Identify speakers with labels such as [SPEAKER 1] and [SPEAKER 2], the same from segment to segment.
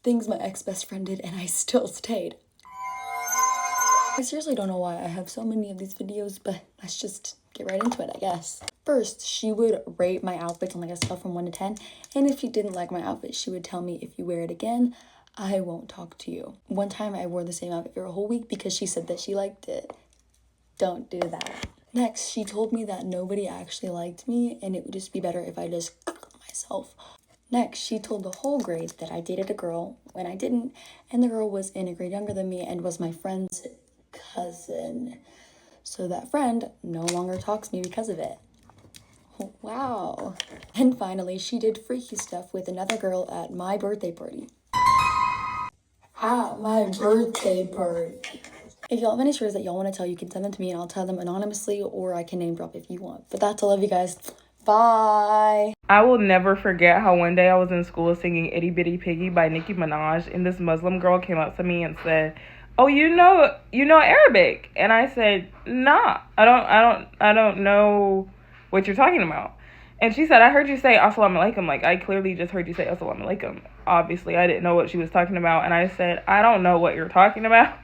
[SPEAKER 1] things my ex-best friend did and I still stayed. I seriously don't know why I have so many of these videos, but let's just get right into it, I guess. First, she would rate my outfits on like a scale from 1 to 10, and if she didn't like my outfit, she would tell me, if you wear it again, I won't talk to you. One time I wore the same outfit for a whole week because she said that she liked it. Don't do that. Next, she told me that nobody actually liked me and it would just be better if I just myself. Next, she told the whole grade that I dated a girl when I didn't, and the girl was in a grade younger than me and was my friend's cousin. So that friend no longer talks to me because of it. Wow. And finally, she did freaky stuff with another girl at my birthday party. At my birthday party. If y'all have any stories that y'all want to tell, you can send them to me and I'll tell them anonymously, or I can name drop if you want. But that's all. Love you guys. Bye.
[SPEAKER 2] I will never forget how one day I was in school singing Itty Bitty Piggy by Nicki Minaj, and this Muslim girl came up to me and said, "Oh, you know Arabic?" And I said, "Nah, I don't know what you're talking about." And she said, "I heard you say assalamu alaikum." Like, I clearly just heard you say assalamu alaikum. Obviously, I didn't know what she was talking about. And I said, "I don't know what you're talking about."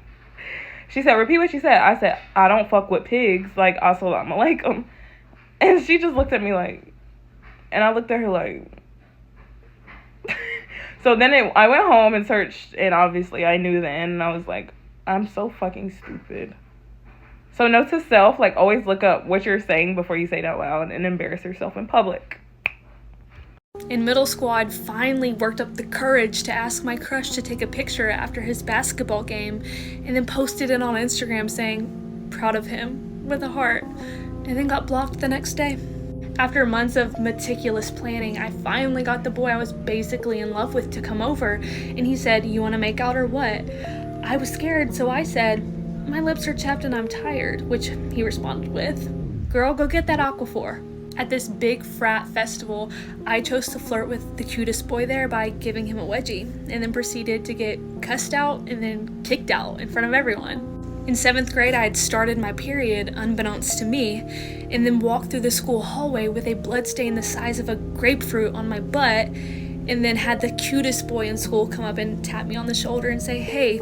[SPEAKER 2] She said, "Repeat what she said." I said, "I don't fuck with pigs, like assalamu alaikum." And she just looked at me like, and I looked at her like. So then I went home and searched, and obviously I knew then, and I was like, I'm so fucking stupid. So note to self, like, always look up what you're saying before you say it out loud and embarrass yourself in public.
[SPEAKER 3] In middle school, I'd finally worked up the courage to ask my crush to take a picture after his basketball game, and then posted it on Instagram saying, "Proud of him," with a heart, and then got blocked the next day. After months of meticulous planning, I finally got the boy I was basically in love with to come over, and he said, "You want to make out or what?" I was scared, so I said, "My lips are chapped and I'm tired," which he responded with, "Girl, go get that Aquaphor." At this big frat festival, I chose to flirt with the cutest boy there by giving him a wedgie, and then proceeded to get cussed out and then kicked out in front of everyone. In 7th grade, I had started my period, unbeknownst to me, and then walked through the school hallway with a bloodstain the size of a grapefruit on my butt, and then had the cutest boy in school come up and tap me on the shoulder and say, "Hey,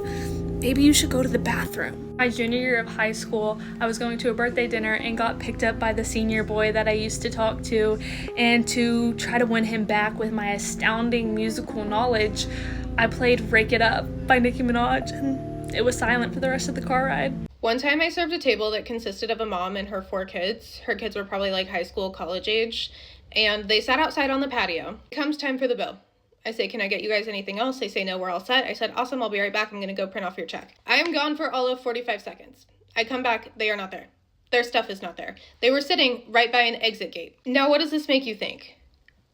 [SPEAKER 3] maybe you should go to the bathroom." My junior year of high school, I was going to a birthday dinner and got picked up by the senior boy that I used to talk to, and to try to win him back with my astounding musical knowledge, I played "Rake It Up" by Nicki Minaj, and it was silent for the rest of the car ride.
[SPEAKER 4] One time I served a table that consisted of a mom and her 4 kids. Her kids were probably like high school, college age, and they sat outside on the patio. It comes time for the bill. I say, "Can I get you guys anything else?" They say, "No, we're all set." I said, "Awesome, I'll be right back. I'm going to go print off your check." I am gone for all of 45 seconds. I come back, they are not there. Their stuff is not there. They were sitting right by an exit gate. Now, what does this make you think?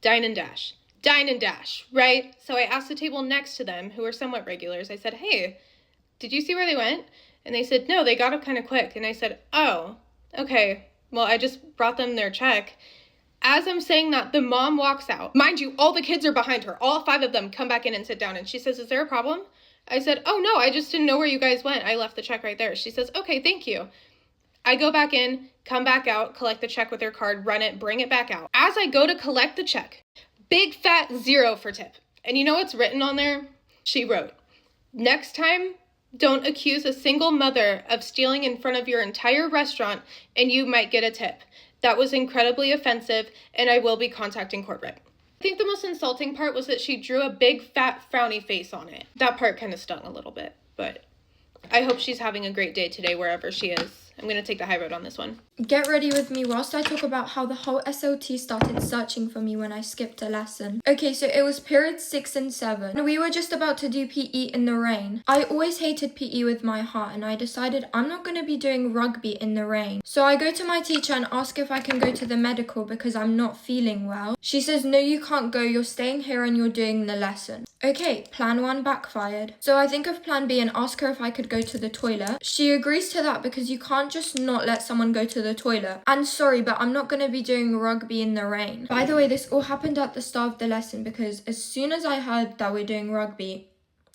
[SPEAKER 4] Dine and dash. Dine and dash, right? So I asked the table next to them, who are somewhat regulars, I said, "Hey, did you see where they went?" And they said, "No, they got up kind of quick." And I said, "Oh, okay. Well, I just brought them their check." As I'm saying that, the mom walks out. Mind you, all the kids are behind her. All 5 of them come back in and sit down. And she says, "Is there a problem?" I said, "Oh, no, I just didn't know where you guys went. I left the check right there." She says, "Okay, thank you." I go back in, come back out, collect the check with her card, run it, bring it back out. As I go to collect the check, big fat 0 for tip. And you know what's written on there? She wrote, "Next time, don't accuse a single mother of stealing in front of your entire restaurant and you might get a tip. That was incredibly offensive and I will be contacting corporate." I think the most insulting part was that she drew a big fat frowny face on it. That part kind of stung a little bit, but I hope she's having a great day today wherever she is. I'm going to take the high road on this one.
[SPEAKER 5] Get ready with me whilst I talk about how the whole SLT started searching for me when I skipped a lesson. Okay, so it was periods 6 and 7, and we were just about to do PE in the rain. I always hated PE with my heart, and I decided I'm not going to be doing rugby in the rain. So I go to my teacher and ask if I can go to the medical because I'm not feeling well. She says, "No, you can't go. You're staying here and you're doing the lesson." Okay, plan 1 backfired. So I think of plan B and ask her if I could go to the toilet. She agrees to that because you can't just not let someone go to the toilet. And sorry, but I'm not going to be doing rugby in the rain. By the way, this all happened at the start of the lesson because as soon as I heard that we're doing rugby,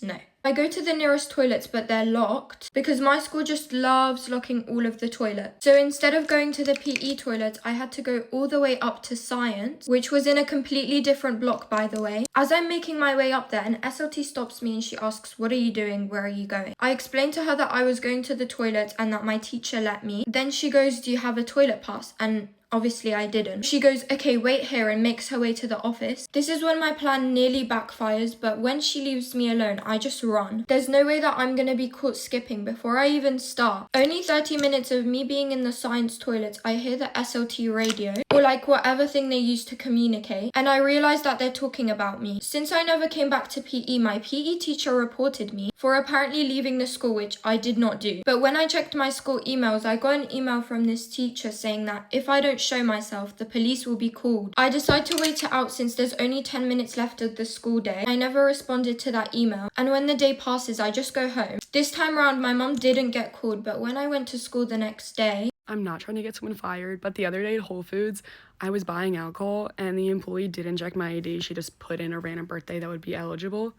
[SPEAKER 5] no, I go to the nearest toilets, but they're locked because my school just loves locking all of the toilets. So instead of going to the PE toilets, I had to go all the way up to science, which was in a completely different block, by the way. As I'm making my way up there, an SLT stops me and she asks, "What are you doing? Where are you going?" I explained to her that I was going to the toilet and that my teacher let me. Then she goes, "Do you have a toilet pass?" And obviously I didn't. She goes, "Okay, wait here," and makes her way to the office. This is when my plan nearly backfires, but when she leaves me alone, I just run. There's no way that I'm gonna be caught skipping before I even start. Only 30 minutes of me being in the science toilets, I hear the SLT radio, or like whatever thing they use to communicate, and I realize that they're talking about me. Since I never came back to PE, my PE teacher reported me for apparently leaving the school, which I did not do. But when I checked my school emails, I got an email from this teacher saying that if I don't show myself, the police will be called. I decide to wait it out since there's only 10 minutes left of the school day. I never responded to that email, and when the day passes, I just go home. This time around, my mom didn't get called, but when I went to school the next day,
[SPEAKER 6] I'm not trying to get someone fired, but the other day at Whole Foods, I was buying alcohol and the employee didn't check my ID. She just put in a random birthday that would be eligible.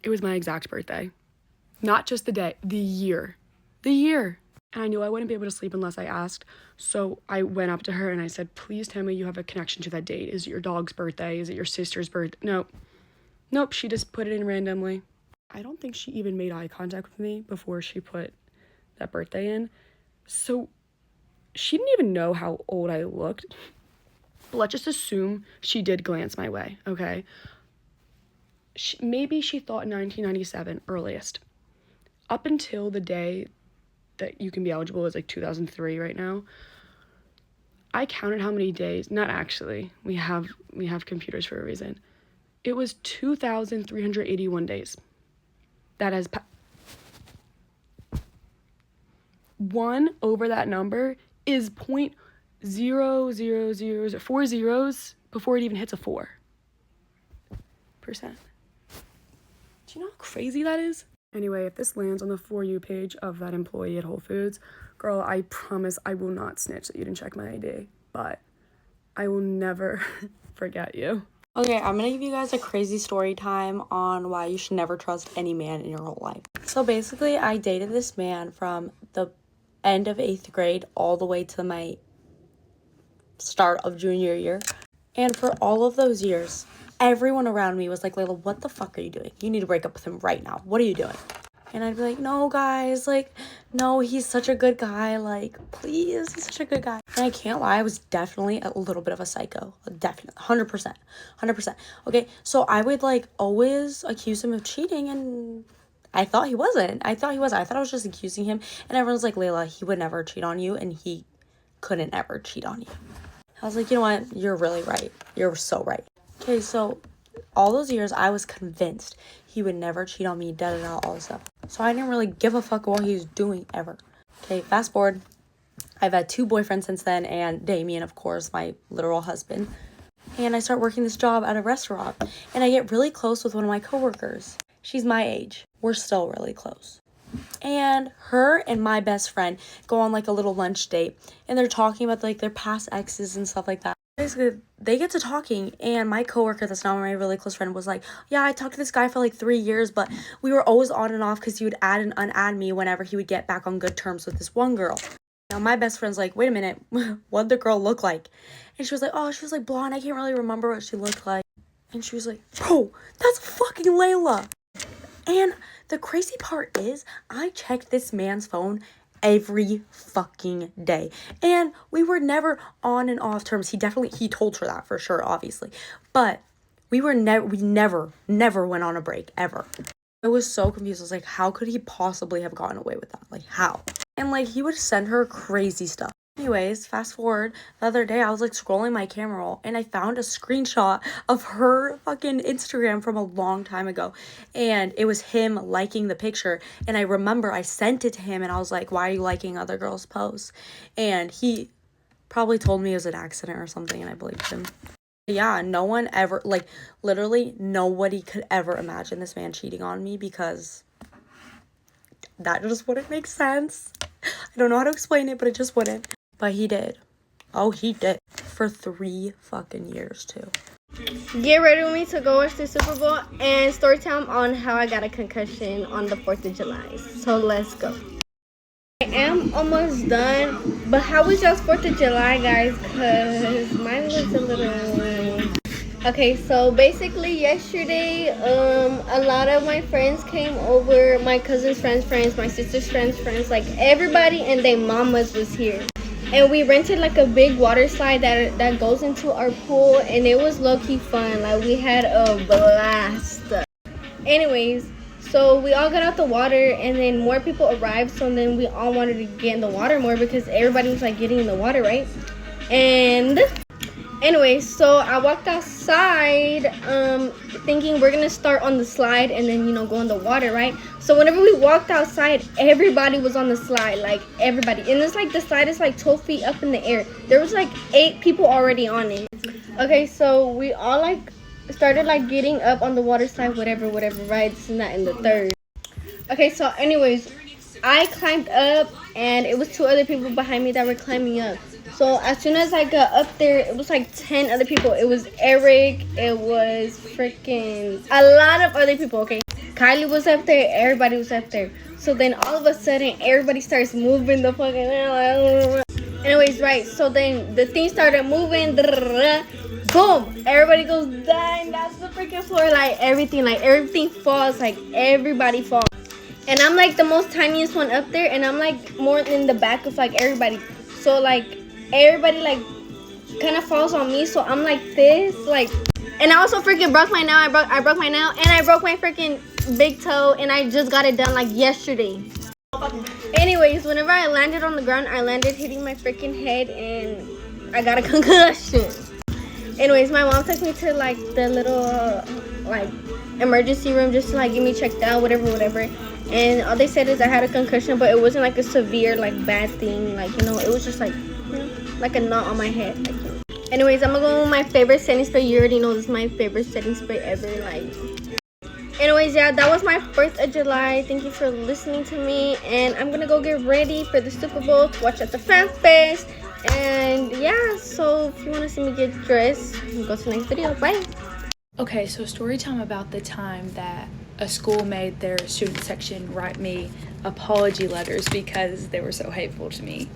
[SPEAKER 6] It was my exact birthday. Not just the day, the year. The year. And I knew I wouldn't be able to sleep unless I asked. So I went up to her and I said, "Please tell me you have a connection to that date. Is it your dog's birthday? Is it your sister's birthday?" Nope, she just put it in randomly. I don't think she even made eye contact with me before she put that birthday in. So she didn't even know how old I looked. But let's just assume she did glance my way, okay? Maybe she thought 1997 earliest. Up until the day that you can be eligible is like 2003 right now. I counted how many days. Not actually. We have computers for a reason. It was 2,381 days. That has 1 over that number is 0.0004 4 zeros before it even hits a 4%. Do you know how crazy that is? Anyway, if this lands on the For You page of that employee at Whole Foods, girl, I promise I will not snitch that you didn't check my ID, but I will never forget you.
[SPEAKER 1] Okay, I'm gonna give you guys a crazy story time on why you should never trust any man in your whole life. So basically, I dated this man from the end of 8th grade all the way to my start of junior year. And for all of those years, everyone around me was like, "Layla, what the fuck are you doing? You need to break up with him right now. What are you doing?" And I'd be like, "No, guys, like, no, he's such a good guy. Like, please, he's such a good guy." And I can't lie, I was definitely a little bit of a psycho. Definitely, 100%. Okay, so I would, like, always accuse him of cheating, and I thought he wasn't. I thought I was just accusing him. And everyone's like, "Layla, he would never cheat on you, and he couldn't ever cheat on you." I was like, you know what? You're really right. You're so right. Okay, so all those years, I was convinced he would never cheat on me, all this stuff. So I didn't really give a fuck what he was doing ever. Okay, fast forward. I've had 2 boyfriends since then, and Damien, of course, my literal husband. And I start working this job at a restaurant, and I get really close with one of my coworkers. She's my age. We're still really close. And her and my best friend go on like a little lunch date, and they're talking about like their past exes and stuff like that. Basically, they get to talking, and my coworker that's not my really close friend was like, "Yeah, I talked to this guy for like 3 years, but we were always on and off because he would add and unadd me whenever he would get back on good terms with this one girl." Now my best friend's like, "Wait a minute, what'd the girl look like?" And she was like, "Oh, she was like blonde. I can't really remember what she looked like." And she was like, "Bro, that's fucking Layla." And the crazy part is, I checked this man's phone every fucking day. And we were never on and off terms. He told her that for sure, obviously. But we never went on a break, ever. I was so confused. I was like, how could he possibly have gotten away with that? Like, how? And, like, he would send her crazy stuff. Anyways, fast forward, the other day I was like scrolling my camera roll and I found a screenshot of her fucking Instagram from a long time ago, and it was him liking the picture. And I remember I sent it to him and I was like, "Why are you liking other girls' posts?" And he probably told me it was an accident or something, and I believed him. Yeah, no one ever, like, literally nobody could ever imagine this man cheating on me, because that just wouldn't make sense. I don't know how to explain it, but it just wouldn't. But he did. Oh, he did. For 3 fucking years, too.
[SPEAKER 7] Get ready with me to go watch the Super Bowl and story time on how I got a concussion on the 4th of July. So let's go. I am almost done, but how was y'all's 4th of July, guys? Because mine was a little... Okay, so basically yesterday, a lot of my friends came over, my cousin's friends, my sister's friends, like everybody and their mamas was here. And we rented like a big water slide that goes into our pool, and it was low-key fun. Like we had a blast. Anyways, so we all got out the water, and then more people arrived, so then we all wanted to get in the water more because everybody was like getting in the water, right? And anyways, so I walked outside thinking we're gonna start on the slide and then, you know, go in the water, right? So whenever we walked outside, everybody was on the slide, like everybody. And it's like the slide is like 12 feet up in the air. There was like 8 people already on it. Okay, so we all like started like getting up on the water slide, whatever, right? This and that and the third. Okay, so anyways, I climbed up and it was 2 other people behind me that were climbing up. So as soon as I got up there, it was like 10 other people. It was Eric, it was freaking a lot of other people, okay? Kylie was up there, everybody was up there. So then all of a sudden, everybody starts moving the fucking... Anyways, right, so then the thing started moving, boom, everybody goes down, that's the freaking floor, like everything falls, like everybody falls. And I'm like the most tiniest one up there, and I'm like more in the back of like everybody. So like everybody like kind of falls on me, so I'm like this, like, and I also freaking broke my nail. I broke my nail, and I broke my freaking big toe, and I just got it done like yesterday. Anyways, whenever I landed on the ground, I landed hitting my freaking head, and I got a concussion. Anyways, my mom took me to like the little like emergency room just to like get me checked out, whatever. And all they said is I had a concussion, but it wasn't like a severe like bad thing, like, you know, it was just like, you know, like a knot on my head, like, you know. Anyways, I'm gonna go with my favorite setting spray. You already know this is my favorite setting spray ever, like. Anyways, yeah, that was my 4th of July. Thank you for listening to me, and I'm gonna go get ready for the Super Bowl to watch at the Fan Fest. And yeah, so if you want to see me get dressed, go to the next video. Bye.
[SPEAKER 1] Okay, so story time about the time that a school made their student section write me apology letters because they were so hateful to me.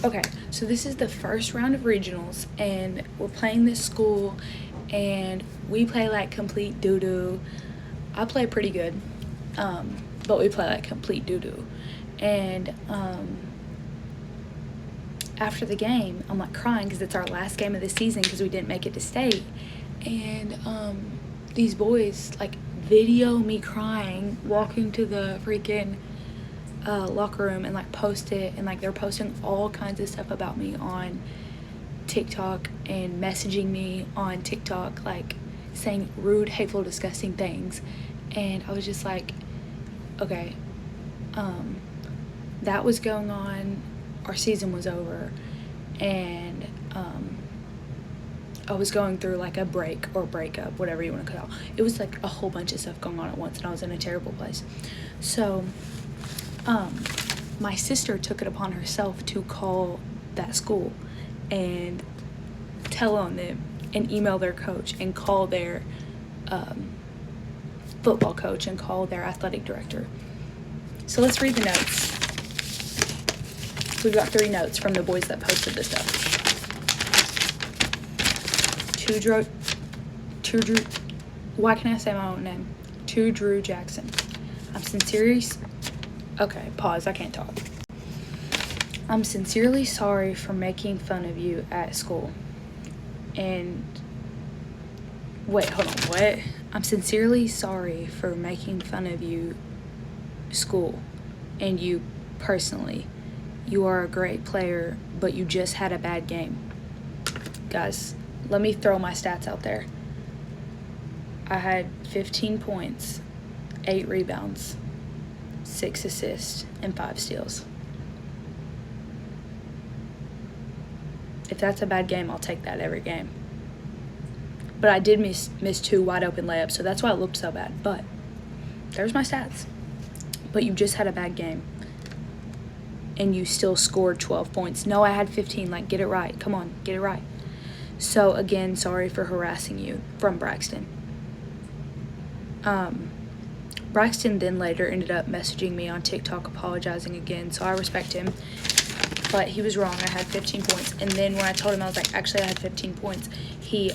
[SPEAKER 1] Okay, so this is the first round of regionals, and we're playing this school, and we play like complete doo-doo. I play pretty good, but we play like complete doo-doo. And after the game, I'm like crying because it's our last game of the season because we didn't make it to state. And these boys like video me crying, walking to the freaking locker room, and like post it, and like they're posting all kinds of stuff about me on TikTok and messaging me on TikTok, like saying rude, hateful, disgusting things. And I was just like, okay, that was going on. Our season was over, and I was going through like a break or breakup, whatever you want to call it. It was like a whole bunch of stuff going on at once, and I was in a terrible place. So my sister took it upon herself to call that school and tell on them and email their coach and call their football coach and call their athletic director. So let's read the notes. We've got 3 notes from the boys that posted this stuff. Why can't I say my own name? To Drew Jackson. I'm sincerely... Okay, pause. I can't talk. I'm sincerely sorry for making fun of you at school. And... Wait, hold on. What? I'm sincerely sorry for making fun of you, school, and you personally. You are a great player, but you just had a bad game. Guys, let me throw my stats out there. I had 15 points, 8 rebounds, 6 assists, and 5 steals. If that's a bad game, I'll take that every game. But I did miss 2 wide open layups, so that's why it looked so bad. But there's my stats. But you just had a bad game, and you still scored 12 points. No, I had 15. Like, get it right. Come on, get it right. So again, sorry for harassing you, from Braxton. Braxton then later ended up messaging me on TikTok apologizing again, so I respect him. But he was wrong. I had 15 points. And then when I told him, I was like, actually, I had 15 points, he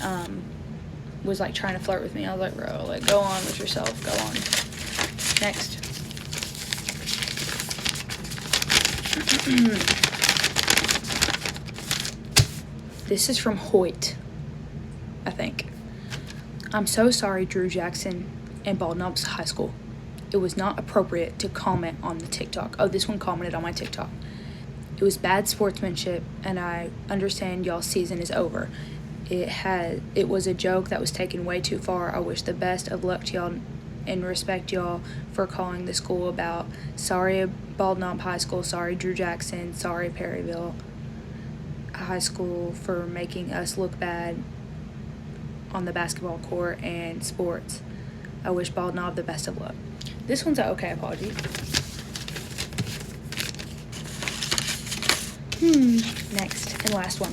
[SPEAKER 1] was like trying to flirt with me. I was like, bro, like, go on with yourself. Go on. Next. This is from Hoyt, I think. I'm so sorry, Drew Jackson and Bald Knobs High School. It was not appropriate to comment on the TikTok. Oh, this one commented on my TikTok. It was bad sportsmanship, and I understand y'all's season is over. It was a joke that was taken way too far. I wish the best of luck to y'all and respect y'all for calling the school about. Sorry, Bald Knob High School. Sorry, Drew Jackson. Sorry, Perryville High School, for making us look bad on the basketball court and sports. I wish Bald Knob the best of luck. This one's an okay apology. Next and last one.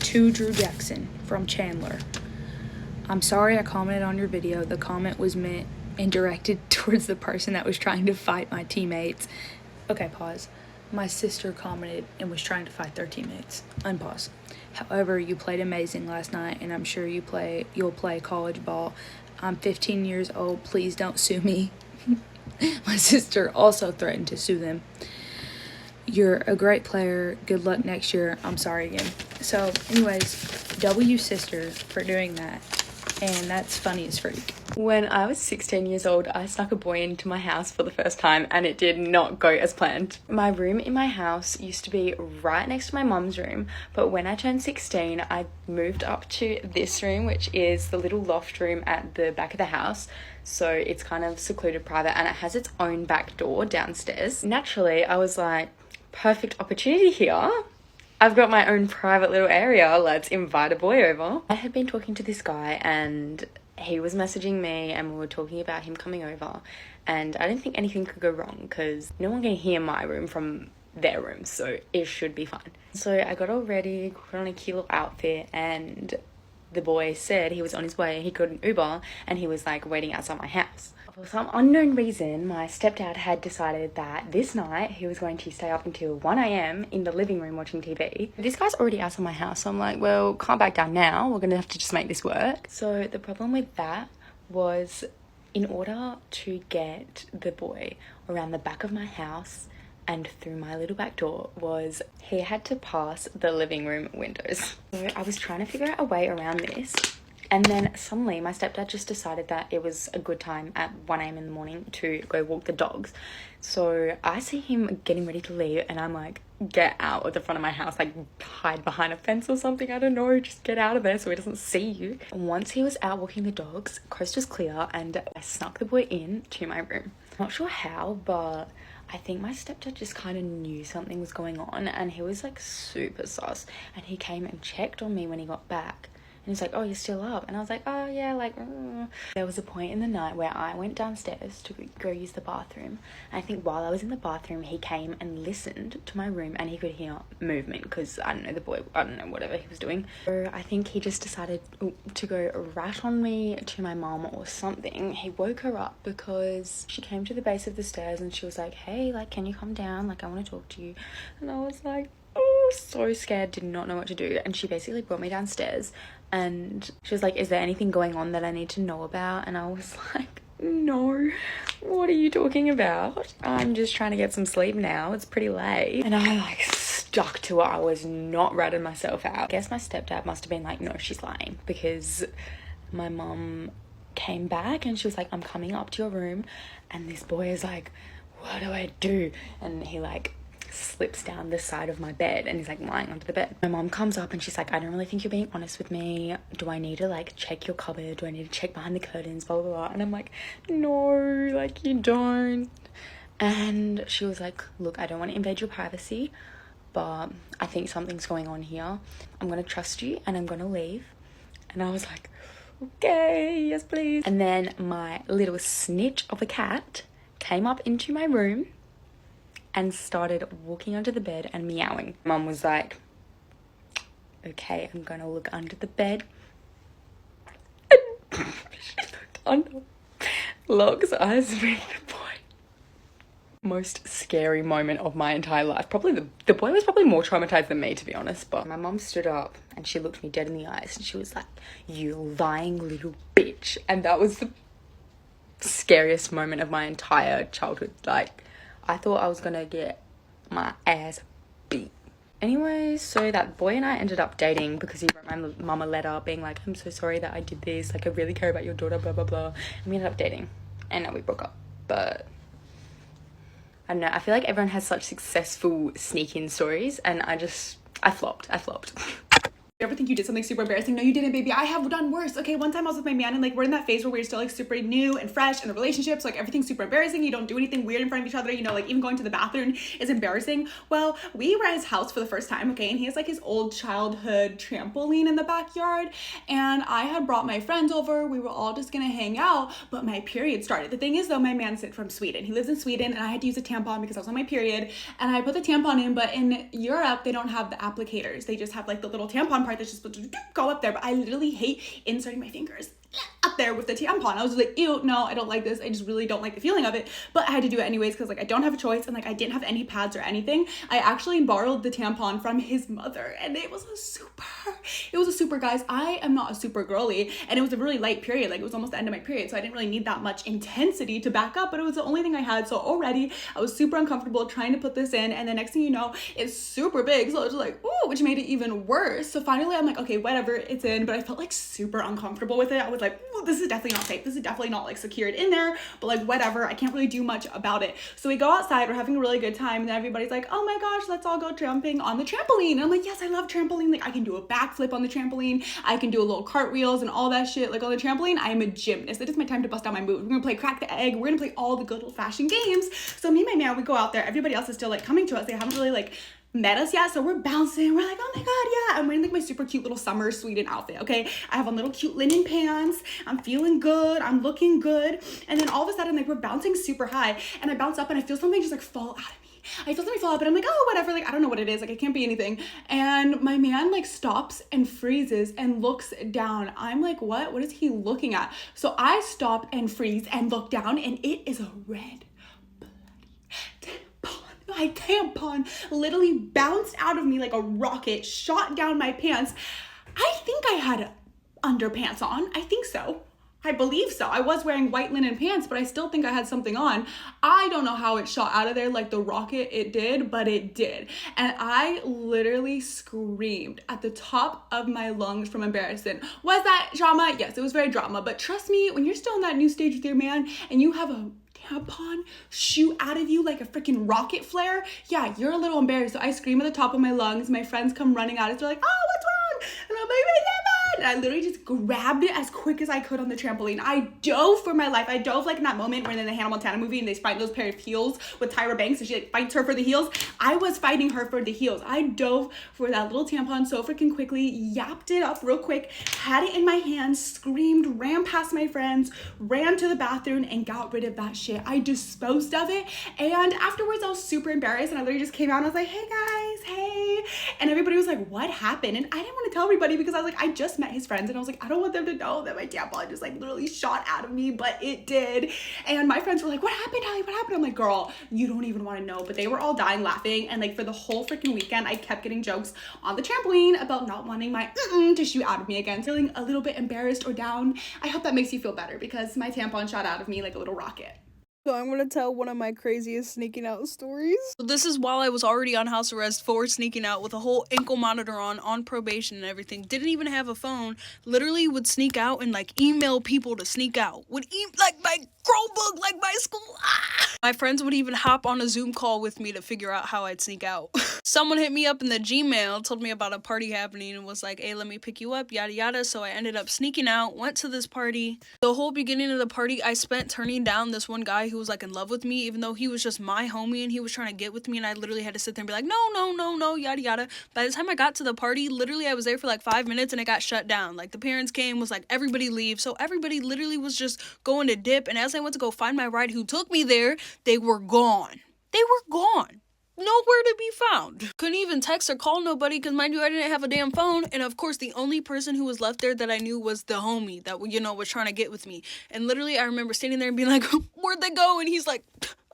[SPEAKER 1] To Drew Jackson from Chandler. I'm sorry I commented on your video. The comment was meant and directed towards the person that was trying to fight my teammates. Okay, pause. My sister commented and was trying to fight their teammates. Unpause. However, you played amazing last night, and I'm sure you'll play college ball. I'm 15 years old. Please don't sue me. My sister also threatened to sue them. You're a great player. Good luck next year. I'm sorry again. So, anyways, W sister for doing that. And that's funny as freak.
[SPEAKER 8] When I was 16 years old, I snuck a boy into my house for the first time, and it did not go as planned. My room in my house used to be right next to my mum's room, but when I turned 16, I moved up to this room, which is the little loft room at the back of the house. So it's kind of secluded, private, and it has its own back door downstairs. Naturally, I was like, perfect opportunity here. I've got my own private little area. Let's invite a boy over. I had been talking to this guy, and he was messaging me, and we were talking about him coming over, and I didn't think anything could go wrong because no one can hear my room from their room, so it should be fine. So I got all ready, put on a cute little outfit, and the boy said he was on his way. He got an Uber, and he was like waiting outside my house. For some unknown reason, my stepdad had decided that this night he was going to stay up until 1 a.m. in the living room watching TV. This guy's already outside my house, so I'm like, well, can't back down now. We're going to have to just make this work. So the problem with that was, in order to get the boy around the back of my house and through my little back door, was he had to pass the living room windows. So I was trying to figure out a way around this. And then suddenly my stepdad just decided that it was a good time at 1 a.m. in the morning to go walk the dogs. So I see him getting ready to leave, and I'm like, get out of the front of my house, like hide behind a fence or something, I don't know, just get out of there so he doesn't see you. Once he was out walking the dogs, coast was clear, and I snuck the boy in to my room. Not sure how, but I think my stepdad just kind of knew something was going on, and he was like super sus, and he came and checked on me when he got back. And he's like, oh, you're still up? And I was like, oh, yeah, like, There was a point in the night where I went downstairs to go use the bathroom. And I think while I was in the bathroom, he came and listened to my room, and he could hear movement because, I don't know, the boy, I don't know, whatever he was doing. So I think he just decided to go rat on me to my mom or something. He woke her up because she came to the base of the stairs and she was like, hey, like, can you come down? Like, I want to talk to you. And I was like, oh, so scared, did not know what to do. And she basically brought me downstairs, and she was like, is there anything going on that I need to know about? And I was like, no, what are you talking about? I'm just trying to get some sleep now. It's pretty late. And I like stuck to it. I was not ratting myself out. I guess my stepdad must have been like, no, she's lying, because my mum came back and she was like, I'm coming up to your room. And this boy is like, what do I do? And he like slips down the side of my bed and he's like lying under the bed. My mom comes up and she's like, I don't really think you're being honest with me. Do I need to like check your cupboard? Do I need to check behind the curtains? Blah, blah, blah. And I'm like, no, like you don't. And she was like, look, I don't want to invade your privacy, but I think something's going on here. I'm going to trust you and I'm going to leave. And I was like, okay, yes, please. And then my little snitch of a cat came up into my room and started walking under the bed and meowing. Mum was like, okay, I'm gonna look under the bed. She looked under, locks eyes with the boy. Most scary moment of my entire life. Probably the boy was probably more traumatized than me, to be honest. But my mom stood up and she looked me dead in the eyes and she was like, "You lying little bitch." And that was the scariest moment of my entire childhood. Like, I thought I was gonna get my ass beat. Anyways, so that boy and I ended up dating because he wrote my mum a letter being like, "I'm so sorry that I did this, like I really care about your daughter, blah blah blah," and we ended up dating and now we broke up. But I don't know, I feel like everyone has such successful sneak-in stories and I flopped.
[SPEAKER 9] You ever think you did something super embarrassing? No, you didn't, baby. I have done worse. Okay, one time I was with my man and like we're in that phase where we're still like super new and fresh in the relationship, so like everything's super embarrassing. You don't do anything weird in front of each other, you know, like even going to the bathroom is embarrassing. Well, we were at his house for the first time, okay, and he has like his old childhood trampoline in the backyard, and I had brought my friends over. We were all just gonna hang out, but my period started. The thing is though, my man's from Sweden. He lives in Sweden and I had to use a tampon because I was on my period, and I put the tampon in, but in Europe they don't have the applicators. They just have like the little tampon part that's just supposed to go up there, but I literally hate inserting my fingers up there with the tampon. I was like, ew, no, I don't like this. I just really don't like the feeling of it, but I had to do it anyways because like I don't have a choice, and like I didn't have any pads or anything. I actually borrowed the tampon from his mother, and it was a super, guys, I am not a super girly, and it was a really light period, like it was almost the end of my period, so I didn't really need that much intensity to back up, but it was the only thing I had. So already I was super uncomfortable trying to put this in, and the next thing you know, it's super big, so I was just like, ooh, which made it even worse. So finally I'm like, okay, whatever, it's in, but I felt like super uncomfortable with it. I was like, ooh, this is definitely not safe, this is definitely not like secured in there, but like whatever, I can't really do much about it. So we go outside, we're having a really good time, and then everybody's like, oh my gosh, let's all go tramping on the trampoline. And I'm like, yes, I love trampoline, like I can do a backflip on the trampoline, I can do a little cartwheels and all that shit like on the trampoline. I am a gymnast. It is my time to bust out my moves. We're gonna play crack the egg, we're gonna play all the good old-fashioned games. So me and my man, we go out there, everybody else is still like coming to us, they haven't really like met us yet, so we're bouncing, we're like, oh my god, yeah. I'm wearing like my super cute little summer Sweden outfit, okay? I have on little cute linen pants, I'm feeling good, I'm looking good, and then all of a sudden like we're bouncing super high, and I bounce up and I feel something just like fall out of me. I feel something fall up and I'm like, oh, whatever, like I don't know what it is, like it can't be anything. And my man like stops and freezes and looks down. I'm like, what is he looking at? So I stop and freeze and look down, and it is a red tampon. My tampon literally bounced out of me like a rocket, shot down my pants. I think I had underpants on. I think so. I believe so. I was wearing white linen pants, but I still think I had something on. I don't know how it shot out of there like the rocket it did, but it did. And I literally screamed at the top of my lungs from embarrassment. Was that drama? Yes, it was very drama. But trust me, when you're still in that new stage with your man and you have a tampon shoot out of you like a freaking rocket flare, yeah, you're a little embarrassed. So I scream at the top of my lungs. My friends come running out. They're like, oh, what's wrong? And I'm like, my tampon. And I literally just grabbed it as quick as I could on the trampoline. I dove for my life. I dove like in that moment when in the Hannah Montana movie and they find those pair of heels with Tyra Banks and she like fights her for the heels. I was fighting her for the heels. I dove for that little tampon so freaking quickly, yapped it up real quick, had it in my hand, screamed, ran past my friends, ran to the bathroom and got rid of that shit. I disposed of it, and afterwards I was super embarrassed and I literally just came out and I was like, hey guys, hey. And everybody was like, what happened? And I didn't want to tell everybody because I was like, I just met his friends and I was like, I don't want them to know that my tampon just like literally shot out of me, but it did. And my friends were like, what happened, Hallie? What happened? I'm like, girl, you don't even want to know. But they were all dying laughing, and like for the whole freaking weekend I kept getting jokes on the trampoline about not wanting my to shoot out of me again, feeling a little bit embarrassed or down. I hope that makes you feel better because my tampon shot out of me like a little rocket.
[SPEAKER 10] So I'm gonna tell one of my craziest sneaking out stories.
[SPEAKER 3] So this is while I was already on house arrest for sneaking out with a whole ankle monitor on probation and everything. Didn't even have a phone. Literally would sneak out and like email people to sneak out. Would like my Chromebook, like my school. My friends would even hop on a Zoom call with me to figure out how I'd sneak out. Someone hit me up in the Gmail, told me about a party happening and was like, hey, let me pick you up, yada yada. So I ended up sneaking out, went to this party. The whole beginning of the party I spent turning down this one guy who was like in love with me, even though he was just my homie and he was trying to get with me, and I literally had to sit there and be like, no, yada yada. By the time I got to the party, literally I was there for like 5 minutes and it got shut down. Like the parents came, was like, everybody leave. So everybody literally was just going to dip, and as I went to go find my ride who took me there, they were gone. They were gone.
[SPEAKER 10] nowhere to be found. Couldn't even text or call nobody because, mind you, I didn't have a damn phone. And of course, the only person who was left there that I knew was the homie that, you know, was trying to get with me. And literally, I remember standing there and being like, where'd they go? And he's like,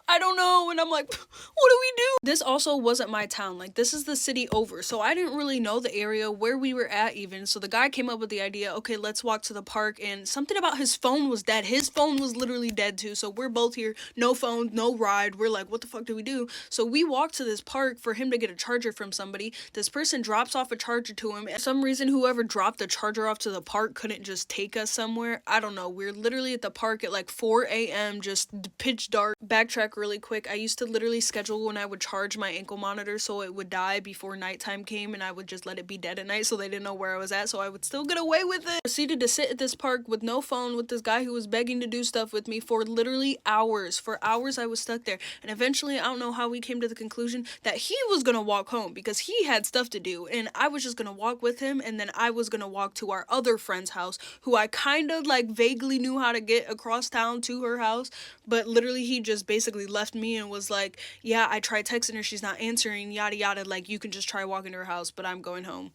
[SPEAKER 10] I don't know. And I'm like, what do we do? This also wasn't my town. Like, this is the city over. So I didn't really know the area where we were at even. So the guy came up with the idea, okay, let's walk to the park. And something about his phone was dead. His phone was literally dead too. So we're both here, no phone, no ride. We're like, what the fuck do we do? So we walked to this park for him to get a charger from somebody. This person drops off a charger to him. And for some reason, whoever dropped the charger off to the park couldn't just take us somewhere. I don't know. We're literally at the park at like 4 a.m. just pitch dark. Backtrack really quick. I used to literally schedule when I would charge my ankle monitor so it would die before nighttime came, and I would just let it be dead at night so they didn't know where I was at, so I would still get away with it. Proceeded to sit at this park with no phone with this guy who was begging to do stuff with me for literally hours. For hours I was stuck there, and eventually I don't know how we came to the conclusion that he was gonna walk home because he had stuff to do, and I was just gonna walk with him, and then I was gonna walk to our other friend's house who I kind of like vaguely knew how to get across town to her house, but literally he just basically left me and was like, yeah, I tried texting her, she's not answering, yada yada, like, you can just try walking to her house, but I'm going home.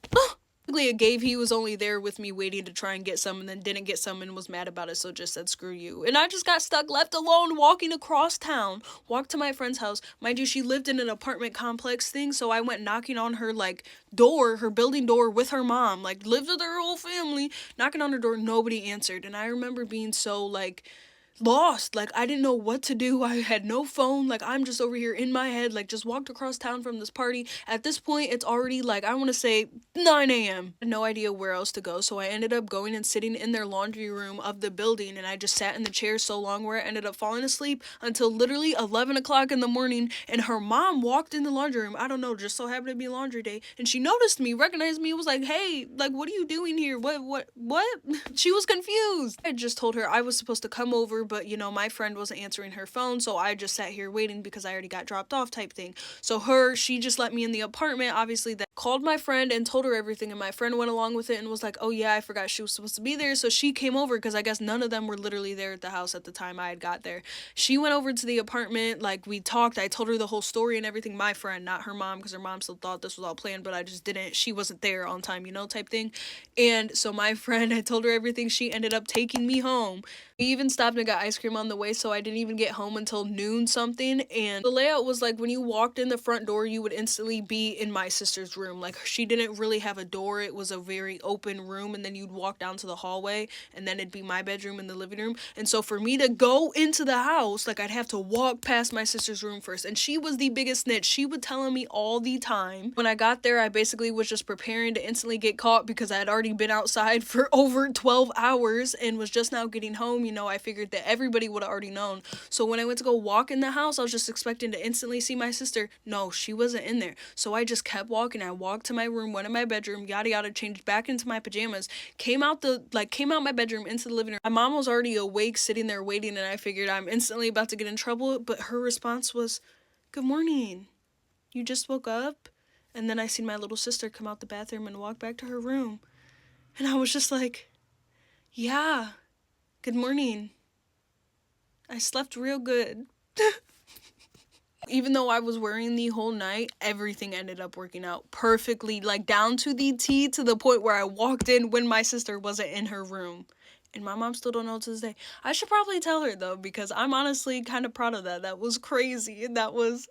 [SPEAKER 10] It gave he was only there with me waiting to try and get some, and then didn't get some and was mad about it, so just said screw you. And I just got stuck, left alone, walking across town, walked to my friend's house. Mind you, she lived in an apartment complex thing, so I went knocking on her like door, her building door, with her mom, like lived with her whole family, knocking on her door, nobody answered. And I remember being so like lost, like I didn't know what to do. I had no phone, like I'm just over here in my head, like just walked across town from this party. At this point it's already like, I want to say 9 a.m. I had no idea where else to go, so I ended up going and sitting in their laundry room of the building, and I just sat in the chair so long where I ended up falling asleep until literally 11 o'clock in the morning. And her mom walked in the laundry room, I don't know, just so happened to be laundry day, and she noticed me, recognized me, was like, hey, like, what are you doing here? What She was confused. I just told her I was supposed to come over, but you know, my friend wasn't answering her phone, so I just sat here waiting because I already got dropped off type thing. So she just let me in the apartment, obviously. That called my friend and told her everything, and my friend went along with it and was like, oh yeah, I forgot she was supposed to be there. So she came over because I guess none of them were literally there at the house at the time I had got there. She went over to the apartment, like we talked, I told her the whole story and everything. My friend, not her mom, because her mom still thought this was all planned, but I just didn't, she wasn't there on time, you know, type thing. And so my friend, I told her everything. She ended up taking me home. We even stopped and got ice cream on the way, so I didn't even get home until noon something. And the layout was like, when you walked in the front door, you would instantly be in my sister's room. Like, she didn't really have a door. It was a very open room, and then you'd walk down to the hallway, and then it'd be my bedroom and the living room. And so for me to go into the house, like, I'd have to walk past my sister's room first. And she was the biggest snitch. She would tell on me all the time. When I got there, I basically was just preparing to instantly get caught because I had already been outside for over 12 hours and was just now getting home. You know, I figured that everybody would have already known. So when I went to go walk in the house, I was just expecting to instantly see my sister. No, she wasn't in there. So I just kept walking. I walked to my room, went in my bedroom, yada yada, changed back into my pajamas, came out my bedroom into the living room. My mom was already awake, sitting there waiting, and I figured I'm instantly about to get in trouble. But her response was, good morning. You just woke up? And then I seen my little sister come out the bathroom and walk back to her room. And I was just like, yeah, good morning. I slept real good. Even though I was worrying the whole night, everything ended up working out perfectly, like down to the T, to the point where I walked in when my sister wasn't in her room. And my mom still don't know to this day. I should probably tell her though, because I'm honestly kind of proud of that. That was crazy. That was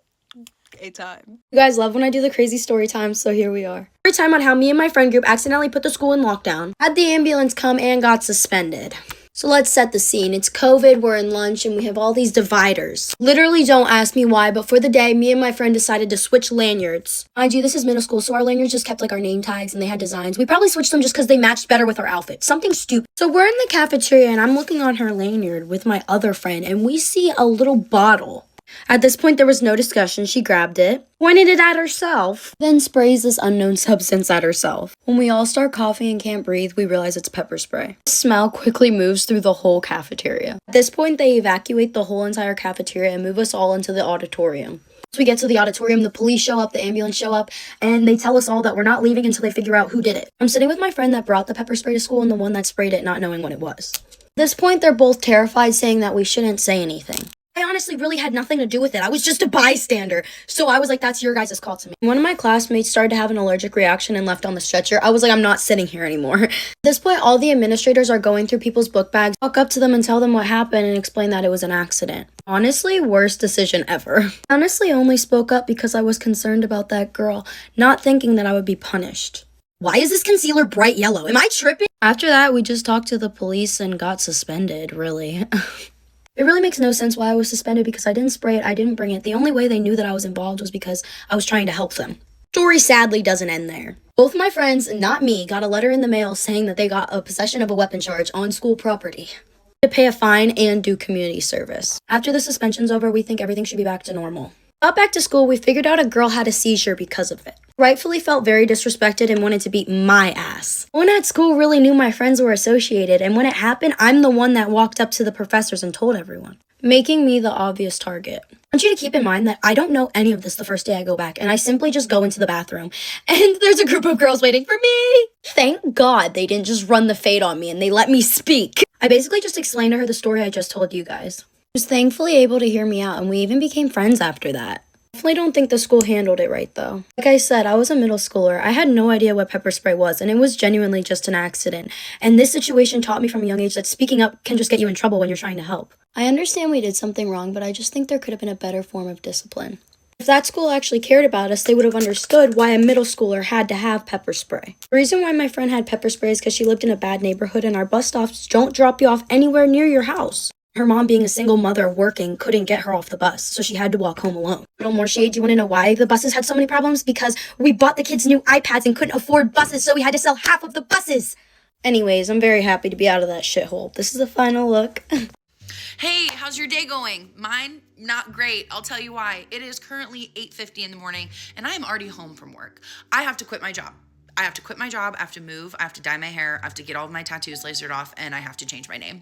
[SPEAKER 10] a time.
[SPEAKER 11] You guys love when I do the crazy story time, so here we are. Story time on how me and my friend group accidentally put the school in lockdown, had the ambulance come, and got suspended. So let's set the scene. It's COVID, we're in lunch, and we have all these dividers. Literally don't ask me why, but for the day, me and my friend decided to switch lanyards. Mind you, this is middle school, so our lanyards just kept like our name tags and they had designs. We probably switched them just because they matched better with our outfits. Something stupid. So we're in the cafeteria and I'm looking on her lanyard with my other friend and we see a little bottle. At this point, there was no discussion. She grabbed it, pointed it at herself, then sprays this unknown substance at herself. When we all start coughing and can't breathe, we realize it's pepper spray. The smell quickly moves through the whole cafeteria. At this point, they evacuate the whole entire cafeteria and move us all into the auditorium. Once we get to the auditorium, the police show up, the ambulance show up, and they tell us all that we're not leaving until they figure out who did it. I'm sitting with my friend that brought the pepper spray to school and the one that sprayed it, not knowing what it was. At this point, they're both terrified, saying that we shouldn't say anything. I honestly really had nothing to do with it. I was just a bystander. So I was like, that's your guys' call to me. One of my classmates started to have an allergic reaction and left on the stretcher. I was like, I'm not sitting here anymore. At this point, all the administrators are going through people's book bags, walk up to them and tell them what happened and explain that it was an accident. Honestly, worst decision ever. Honestly, only spoke up because I was concerned about that girl, not thinking that I would be punished. Why is this concealer bright yellow? Am I tripping? After that, we just talked to the police and got suspended, really. It really makes no sense why I was suspended because I didn't spray it, I didn't bring it. The only way they knew that I was involved was because I was trying to help them. Story sadly doesn't end there. Both my friends, not me, got a letter in the mail saying that they got a possession of a weapon charge on school property. To pay a fine and do community service. After the suspension's over, we think everything should be back to normal. Got back to school, we figured out a girl had a seizure because of it. Rightfully felt very disrespected and wanted to beat my ass. No one at school really knew my friends were associated, and when it happened, I'm the one that walked up to the professors and told everyone, making me the obvious target. I want you to keep in mind that I don't know any of this the first day I go back, and I simply just go into the bathroom, and there's a group of girls waiting for me. Thank God they didn't just run the fade on me and they let me speak. I basically just explained to her the story I just told you guys. She was thankfully able to hear me out, and we even became friends after that. Definitely don't think the school handled it right though. Like I said, I was a middle schooler. I had no idea what pepper spray was, and it was genuinely just an accident. And this situation taught me from a young age that speaking up can just get you in trouble when you're trying to help. I understand we did something wrong, but I just think there could have been a better form of discipline. If that school actually cared about us, they would have understood why a middle schooler had to have pepper spray. The reason why my friend had pepper spray is because she lived in a bad neighborhood and our bus stops don't drop you off anywhere near your house. Her mom, being a single mother working, couldn't get her off the bus, so she had to walk home alone. A little more shade, do you want to know why the buses had so many problems? Because we bought the kids new iPads and couldn't afford buses, so we had to sell half of the buses. Anyways, I'm very happy to be out of that shithole. This is a final look.
[SPEAKER 12] Hey, how's your day going? Mine, not great. I'll tell you why. It is currently 8:50 in the morning, and I am already home from work. I have to quit my job. I have to move, I have to dye my hair, I have to get all of my tattoos lasered off, and I have to change my name.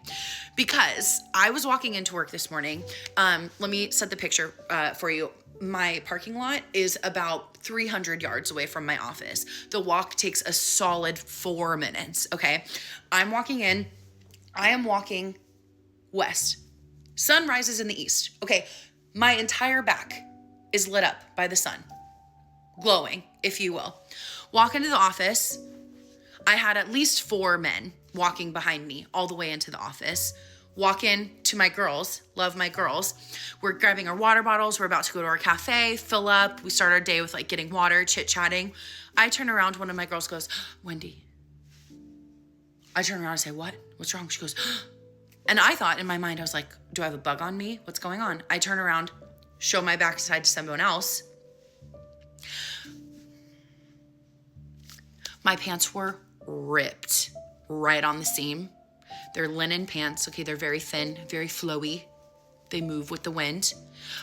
[SPEAKER 12] Because I was walking into work this morning. Let me set the picture for you. My parking lot is about 300 yards away from my office. The walk takes a solid 4 minutes, okay? I'm walking in. I am walking west. Sun rises in the east. Okay, my entire back is lit up by the sun. Glowing, if you will. Walk into the office. I had at least 4 men walking behind me all the way into the office. Walk in to my girls. Love my girls. We're grabbing our water bottles. We're about to go to our cafe, fill up. We start our day with like getting water, chit-chatting. I turn around. One of my girls goes, Wendy. I turn around and say, what? What's wrong? She goes, and I thought in my mind, I was like, do I have a bug on me? What's going on? I turn around, show my backside to someone else. My pants were ripped right on the seam. They're linen pants, okay? They're very thin, very flowy. They move with the wind.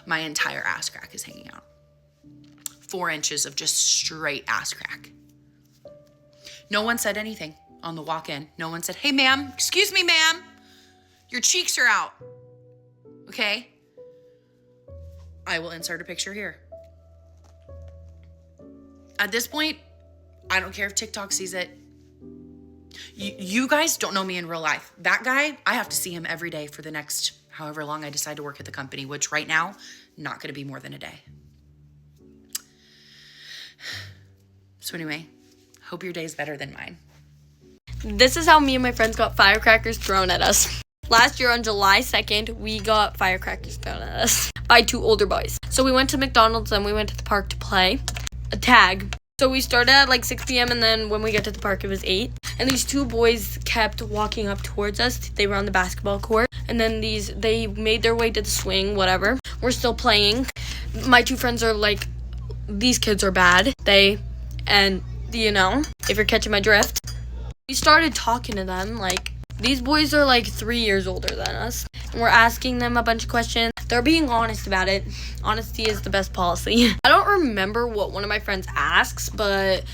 [SPEAKER 12] My entire ass crack is hanging out. 4 inches of just straight ass crack. No one said anything on the walk-in. No one said, hey, ma'am, excuse me, ma'am. Your cheeks are out, okay? I will insert a picture here. At this point, I don't care if TikTok sees it. You guys don't know me in real life. That guy, I have to see him every day for the next however long I decide to work at the company, which right now, not going to be more than a day. So anyway, hope your day is better than mine.
[SPEAKER 11] This is how me and my friends got firecrackers thrown at us. Last year on July 2nd, we got firecrackers thrown at us by 2 older boys. So we went to McDonald's and we went to the park to play a tag. So we started at like 6 p.m. and then when we got to the park, it was 8. And these 2 boys kept walking up towards us. They were on the basketball court. And then they made their way to the swing, whatever. We're still playing. My 2 friends are like, these kids are bad. And you know, if you're catching my drift. We started talking to them, like, these boys are like 3 years older than us. And we're asking them a bunch of questions. They're being honest about it. Honesty is the best policy. I don't remember what one of my friends asks, but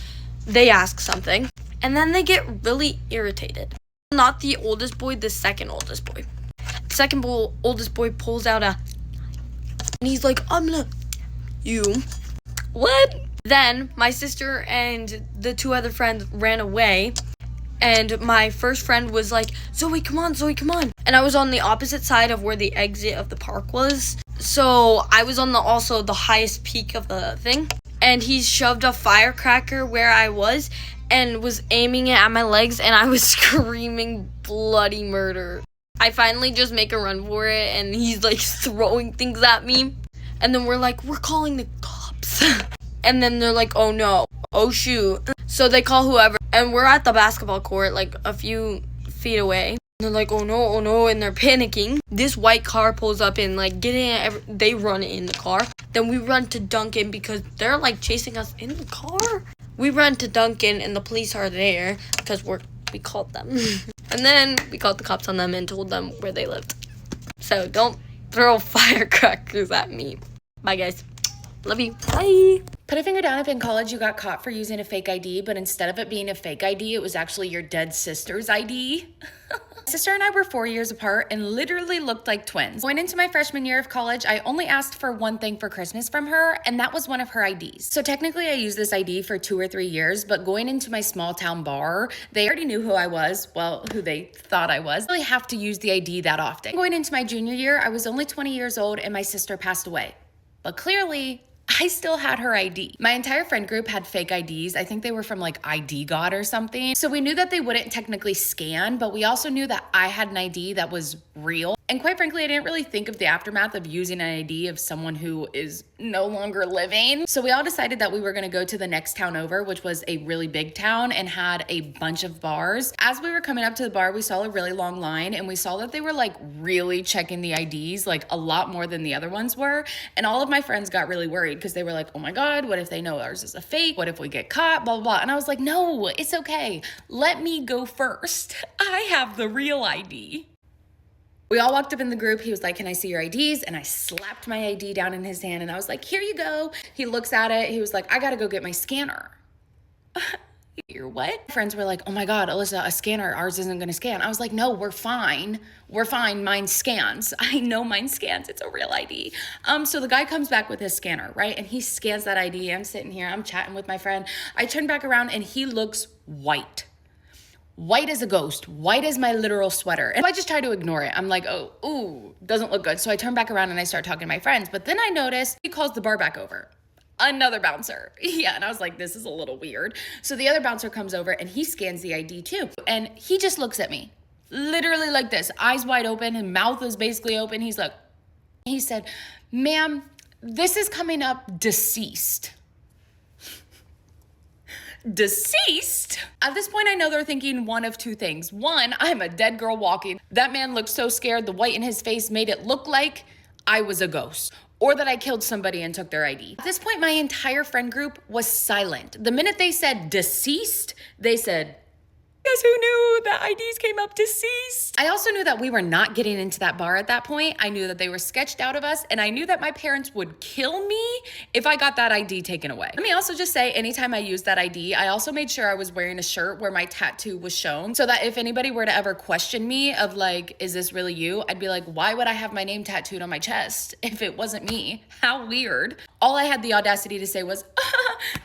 [SPEAKER 11] they ask something. And then they get really irritated. Not the oldest boy, the second oldest boy. The second oldest boy pulls out and he's like, I'm gonna, you. What? Then my sister and the 2 other friends ran away. And my first friend was like, Zoe, come on, Zoe, come on. And I was on the opposite side of where the exit of the park was. So I was on also the highest peak of the thing. And he shoved a firecracker where I was and was aiming it at my legs, and I was screaming bloody murder. I finally just make a run for it, and he's like throwing things at me. And then we're like, we're calling the cops. And then they're like, oh no, oh shoot. So they call whoever, and we're at the basketball court like a few feet away. They're like, oh no, and they're panicking. This white car pulls up and like they run in the car. Then we run to Duncan because they're like chasing us in the car. We run to Duncan and the police are there because we called them. And then we called the cops on them and told them where they lived. So don't throw firecrackers at me. Bye guys. Love you. Bye.
[SPEAKER 8] Put a finger down if in college you got caught for using a fake ID, but instead of it being a fake ID, it was actually your dead sister's ID. My sister and I were 4 years apart and literally looked like twins. Going into my freshman year of college, I only asked for one thing for Christmas from her, and that was one of her IDs. So technically I used this ID for 2 or 3 years, but going into my small town bar, they already knew who I was, well, who they thought I was. I really have to use the ID that often. Going into my junior year, I was only 20 years old and my sister passed away. But clearly, I still had her ID. My entire friend group had fake IDs. I think they were from like ID God or something. So we knew that they wouldn't technically scan, but we also knew that I had an ID that was real. And quite frankly, I didn't really think of the aftermath of using an ID of someone who is no longer living. So we all decided that we were gonna go to the next town over, which was a really big town and had a bunch of bars. As we were coming up to the bar, we saw a really long line and we saw that they were like really checking the IDs, like a lot more than the other ones were. And all of my friends got really worried because they were like, oh my God, what if they know ours is a fake? What if we get caught? Blah, blah, blah. And I was like, no, it's okay. Let me go first. I have the real ID. We all walked up in the group. He was like, can I see your IDs? And I slapped my ID down in his hand and I was like, here you go. He looks at it. He was like, I gotta go get my scanner. You're what? Friends were like, oh my God, Alyssa, a scanner, ours isn't gonna scan. I was like, no, we're fine. We're fine, mine scans. I know mine scans, it's a real ID. So the guy comes back with his scanner, right? And he scans that ID. I'm sitting here, I'm chatting with my friend. I turn back around and he looks white. White as a ghost, white as my literal sweater. And I just try to ignore it. I'm like, oh, ooh, doesn't look good. So I turn back around and I start talking to my friends. But then I notice he calls the bar back over. Another bouncer. Yeah, and I was like, this is a little weird. So the other bouncer comes over and he scans the ID too. And he just looks at me, literally like this, eyes wide open, his mouth is basically open. He's like, he said, ma'am, this is coming up deceased. Deceased? At this point, I know they're thinking one of two things. One, I'm a dead girl walking. That man looked so scared, the white in his face made it look like I was a ghost. Or that I killed somebody and took their ID. At this point, my entire friend group was silent. The minute they said deceased, they said, guess who knew that IDs came up deceased? I also knew that we were not getting into that bar at that point. I knew that they were sketched out of us, and I knew that my parents would kill me if I got that ID taken away. Let me also just say, anytime I used that ID, I also made sure I was wearing a shirt where my tattoo was shown, so that if anybody were to ever question me of like, is this really you? I'd be like, why would I have my name tattooed on my chest if it wasn't me? How weird. All I had the audacity to say was,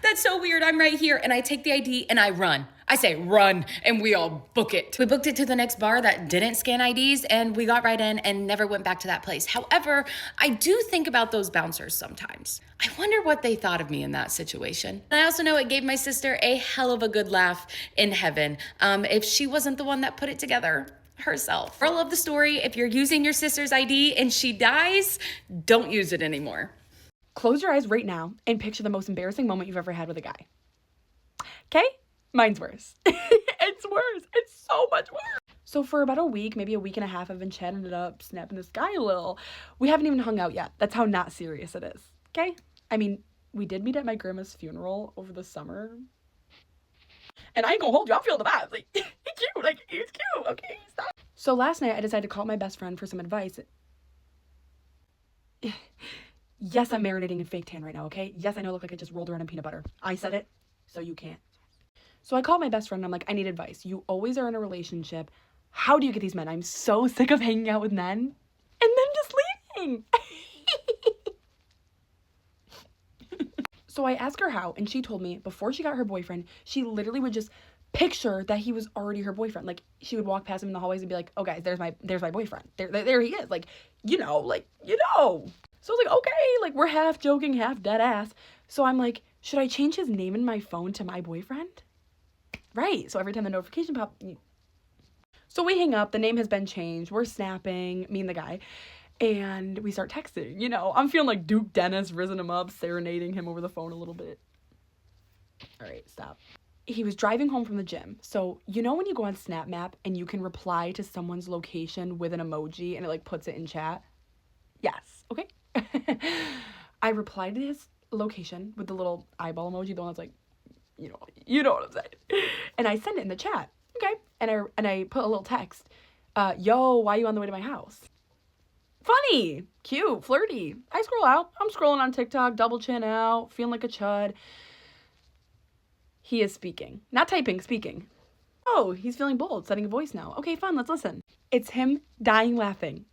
[SPEAKER 8] that's so weird, I'm right here. And I take the ID and I run. I say run, and we all book it. We booked it to the next bar that didn't scan IDs, and we got right in and never went back to that place. However, I do think about those bouncers sometimes. I wonder what they thought of me in that situation. And I also know it gave my sister a hell of a good laugh in heaven if she wasn't the one that put it together herself. Moral of the story, if you're using your sister's ID and she dies, don't use it anymore.
[SPEAKER 6] Close your eyes right now and picture the most embarrassing moment you've ever had with a guy. Okay? Mine's worse. It's worse. It's so much worse. So for about a week, maybe a week and a half, I've been chatting it up, snapping this guy a little. We haven't even hung out yet. That's how not serious it is. Okay? I mean, we did meet at my grandma's funeral over the summer. And I ain't gonna hold you. I'm feeling the vibes. Like, he's cute. Like, he's cute. Okay, stop. So last night, I decided to call my best friend for some advice. Yes, I'm marinating in fake tan right now, okay? Yes, I know I look like I just rolled around in peanut butter. I said it, so you can't. So I called my best friend and I'm like, I need advice. You always are in a relationship. How do you get these men? I'm so sick of hanging out with men and then just leaving. So I asked her how, and she told me before she got her boyfriend, she literally would just picture that he was already her boyfriend. Like, she would walk past him in the hallways and be like, oh guys, there's my boyfriend. There he is. Like, you know. So I was like, okay, like, we're half joking, half dead ass. So I'm like, should I change his name in my phone to my boyfriend? Right. So every time the notification pops, so we hang up, the name has been changed, we're snapping, me and the guy, and we start texting. You know, I'm feeling like Duke Dennis, risen him up, serenading him over the phone a little bit. All right, stop. He was driving home from the gym. So, you know when you go on Snap Map and you can reply to someone's location with an emoji and it like puts it in chat? Yes, okay. I replied to his location with the little eyeball emoji, the one that's like, you know what I'm saying. And I sent it in the chat. Okay. And I put a little text. Yo, why are you on the way to my house? Funny, cute, flirty. I scroll out. I'm scrolling on TikTok, double chin out, feeling like a chud. He is speaking. Not typing, speaking. Oh, he's feeling bold, sending a voice now. Okay, fun, let's listen. It's him dying laughing.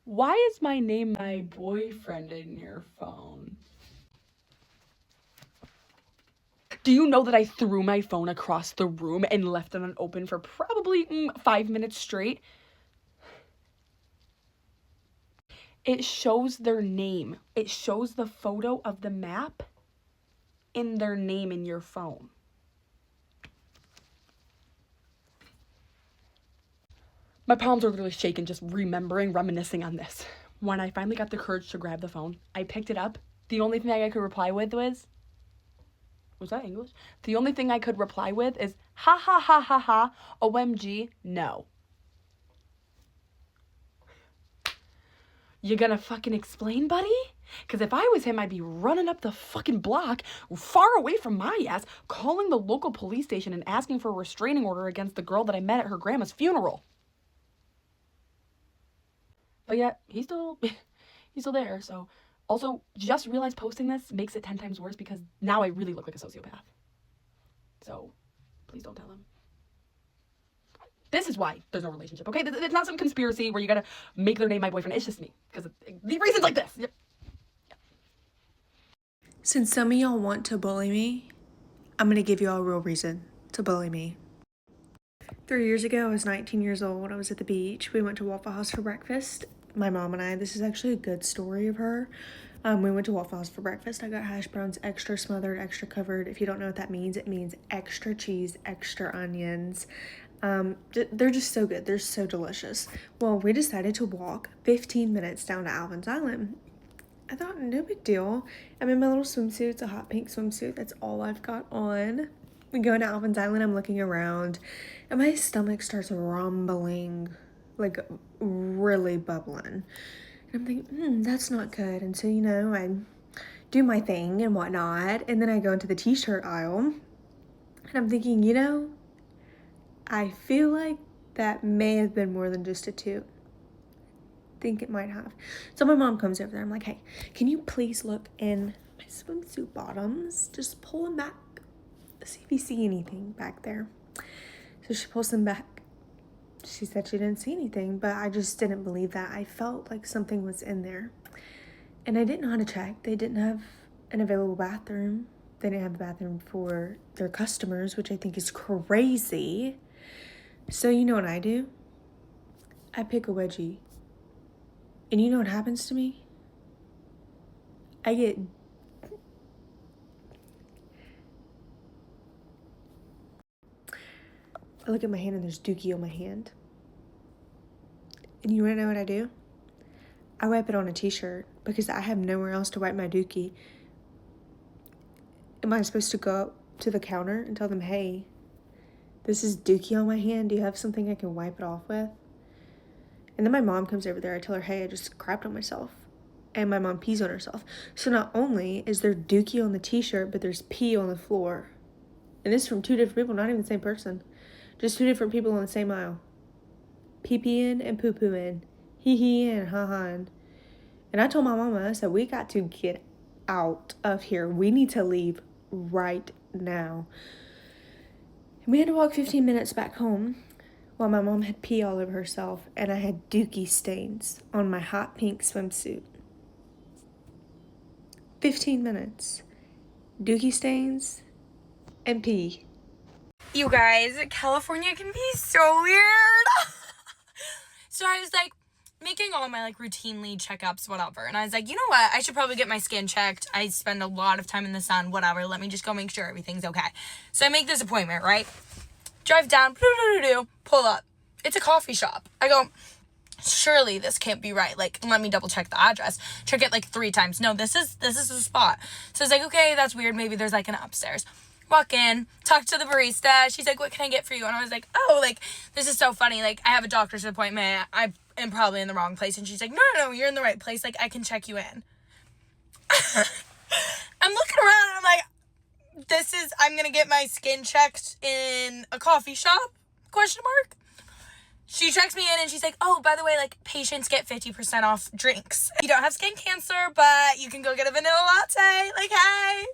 [SPEAKER 6] Why is my name my boyfriend in your phone? Do you know that I threw my phone across the room and left it unopened for probably 5 minutes straight? It shows their name. It shows the photo of the map in their name in your phone. My palms are literally shaking just reminiscing on this. When I finally got the courage to grab the phone, I picked it up. The only thing I could reply with was that English? The only thing I could reply with is, ha ha ha ha ha, OMG, no. You gonna fucking explain, buddy? Because if I was him, I'd be running up the fucking block, far away from my ass, calling the local police station and asking for a restraining order against the girl that I met at her grandma's funeral. But yet, he's still there, so... Also, just realized posting this makes it 10 times worse because now I really look like a sociopath. So, please don't tell him. This is why there's no relationship, okay? It's not some conspiracy where you gotta make their name my boyfriend. It's just me. Because the reasons like this. Yep.
[SPEAKER 13] Since some of y'all want to bully me, I'm gonna give y'all a real reason to bully me. 3 years ago, I was 19 years old. I was at the beach. We went to Waffle House for breakfast. My mom and I, this is actually a good story of her. We went to Waffle House for breakfast. I got hash browns, extra smothered, extra covered. If you don't know what that means, it means extra cheese, extra onions. They're just so good. They're so delicious. Well, we decided to walk 15 minutes down to Alvin's Island. I thought, no big deal. I'm in my little swimsuit. It's a hot pink swimsuit. That's all I've got on. We go into Alvin's Island. I'm looking around, and my stomach starts rumbling, like really bubbling. And I'm thinking, that's not good. And so, I do my thing and whatnot. And then I go into the t-shirt aisle, and I'm thinking, I feel like that may have been more than just a toot. Think it might have. So my mom comes over there. I'm like, hey, can you please look in my swimsuit bottoms? Just pull them back. See if you see anything back there. So she pulls them back. She said she didn't see anything, but I just didn't believe that. I felt like something was in there. And I didn't know how to check. They didn't have an available bathroom. They didn't have the bathroom for their customers, which I think is crazy. So you know what I do? I pick a wedgie. And you know what happens to me? I look at my hand and there's dookie on my hand. And you wanna know what I do? I wipe it on a t-shirt because I have nowhere else to wipe my dookie. Am I supposed to go up to the counter and tell them, hey, this is dookie on my hand. Do you have something I can wipe it off with? And then my mom comes over there. I tell her, hey, I just crapped on myself. And my mom pees on herself. So not only is there dookie on the t-shirt, but there's pee on the floor. And this is from two different people, not even the same person. Just two different people on the same aisle. Pee-peeing and poo-pooing. Hee-hee and ha-haing. And I told my mama, I said, we got to get out of here. We need to leave right now. And we had to walk 15 minutes back home while my mom had pee all over herself and I had dookie stains on my hot pink swimsuit. 15 minutes. Dookie stains and pee
[SPEAKER 8] You guys, California can be so weird. So I was like making all my like routinely checkups, whatever. And I was like, you know what? I should probably get my skin checked. I spend a lot of time in the sun, whatever. Let me just go make sure everything's okay. So I make this appointment, right? Drive down, pull up. It's a coffee shop. I go, surely this can't be right. Like, let me double check the address. Check it like 3 times. No, this is the spot. So I was like, okay, that's weird. Maybe there's like an upstairs. Walk in, talk to the barista. She's like, what can I get for you? And I was like, oh, like, this is so funny. Like, I have a doctor's appointment. I am probably in the wrong place. And she's like, no, you're in the right place. Like, I can check you in. I'm looking around and I'm like, I'm going to get my skin checked in a coffee shop? ? She checks me in and she's like, oh, by the way, like, patients get 50% off drinks. You don't have skin cancer, but you can go get a vanilla latte. Like, hey.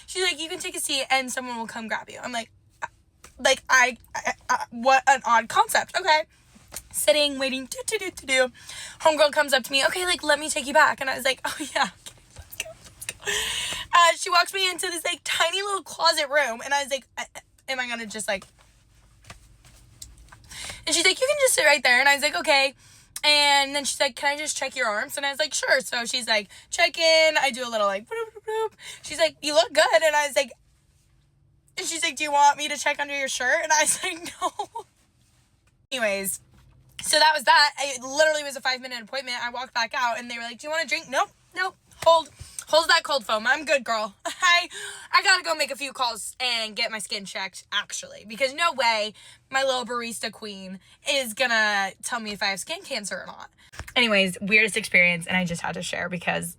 [SPEAKER 8] She's like, you can take a seat and someone will come grab you. I'm like, what an odd concept. Okay. Sitting, waiting, do. Homegirl comes up to me. Okay, like, let me take you back. And I was like, oh, yeah. Okay, let's go. She walks me into this, like, tiny little closet room. And I was like, am I going to just, like... And she's like, you can just sit right there. And I was like, okay. And then she's like, can I just check your arms? And I was like, sure. So she's like, check in. I do a little like, boop, boop, boop. She's like, you look good. And I was like, and she's like, do you want me to check under your shirt? And I was like, no. Anyways, so that was that. It literally was a 5-minute appointment. I walked back out and they were like, do you want a drink? Nope. Hold that cold foam. I'm good, girl. I gotta go make a few calls and get my skin checked, actually. Because no way my little barista queen is gonna tell me if I have skin cancer or not. Anyways, weirdest experience, and I just had to share because,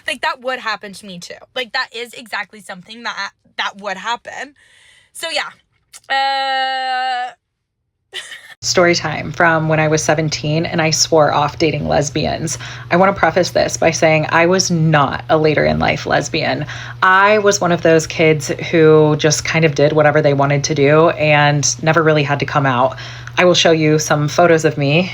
[SPEAKER 8] like, that would happen to me, too. Like, that is exactly something that would happen. So, yeah.
[SPEAKER 14] Story time from when I was 17 and I swore off dating lesbians. I want to preface this by saying I was not a later in life lesbian. I was one of those kids who just kind of did whatever they wanted to do and never really had to come out. I will show you some photos of me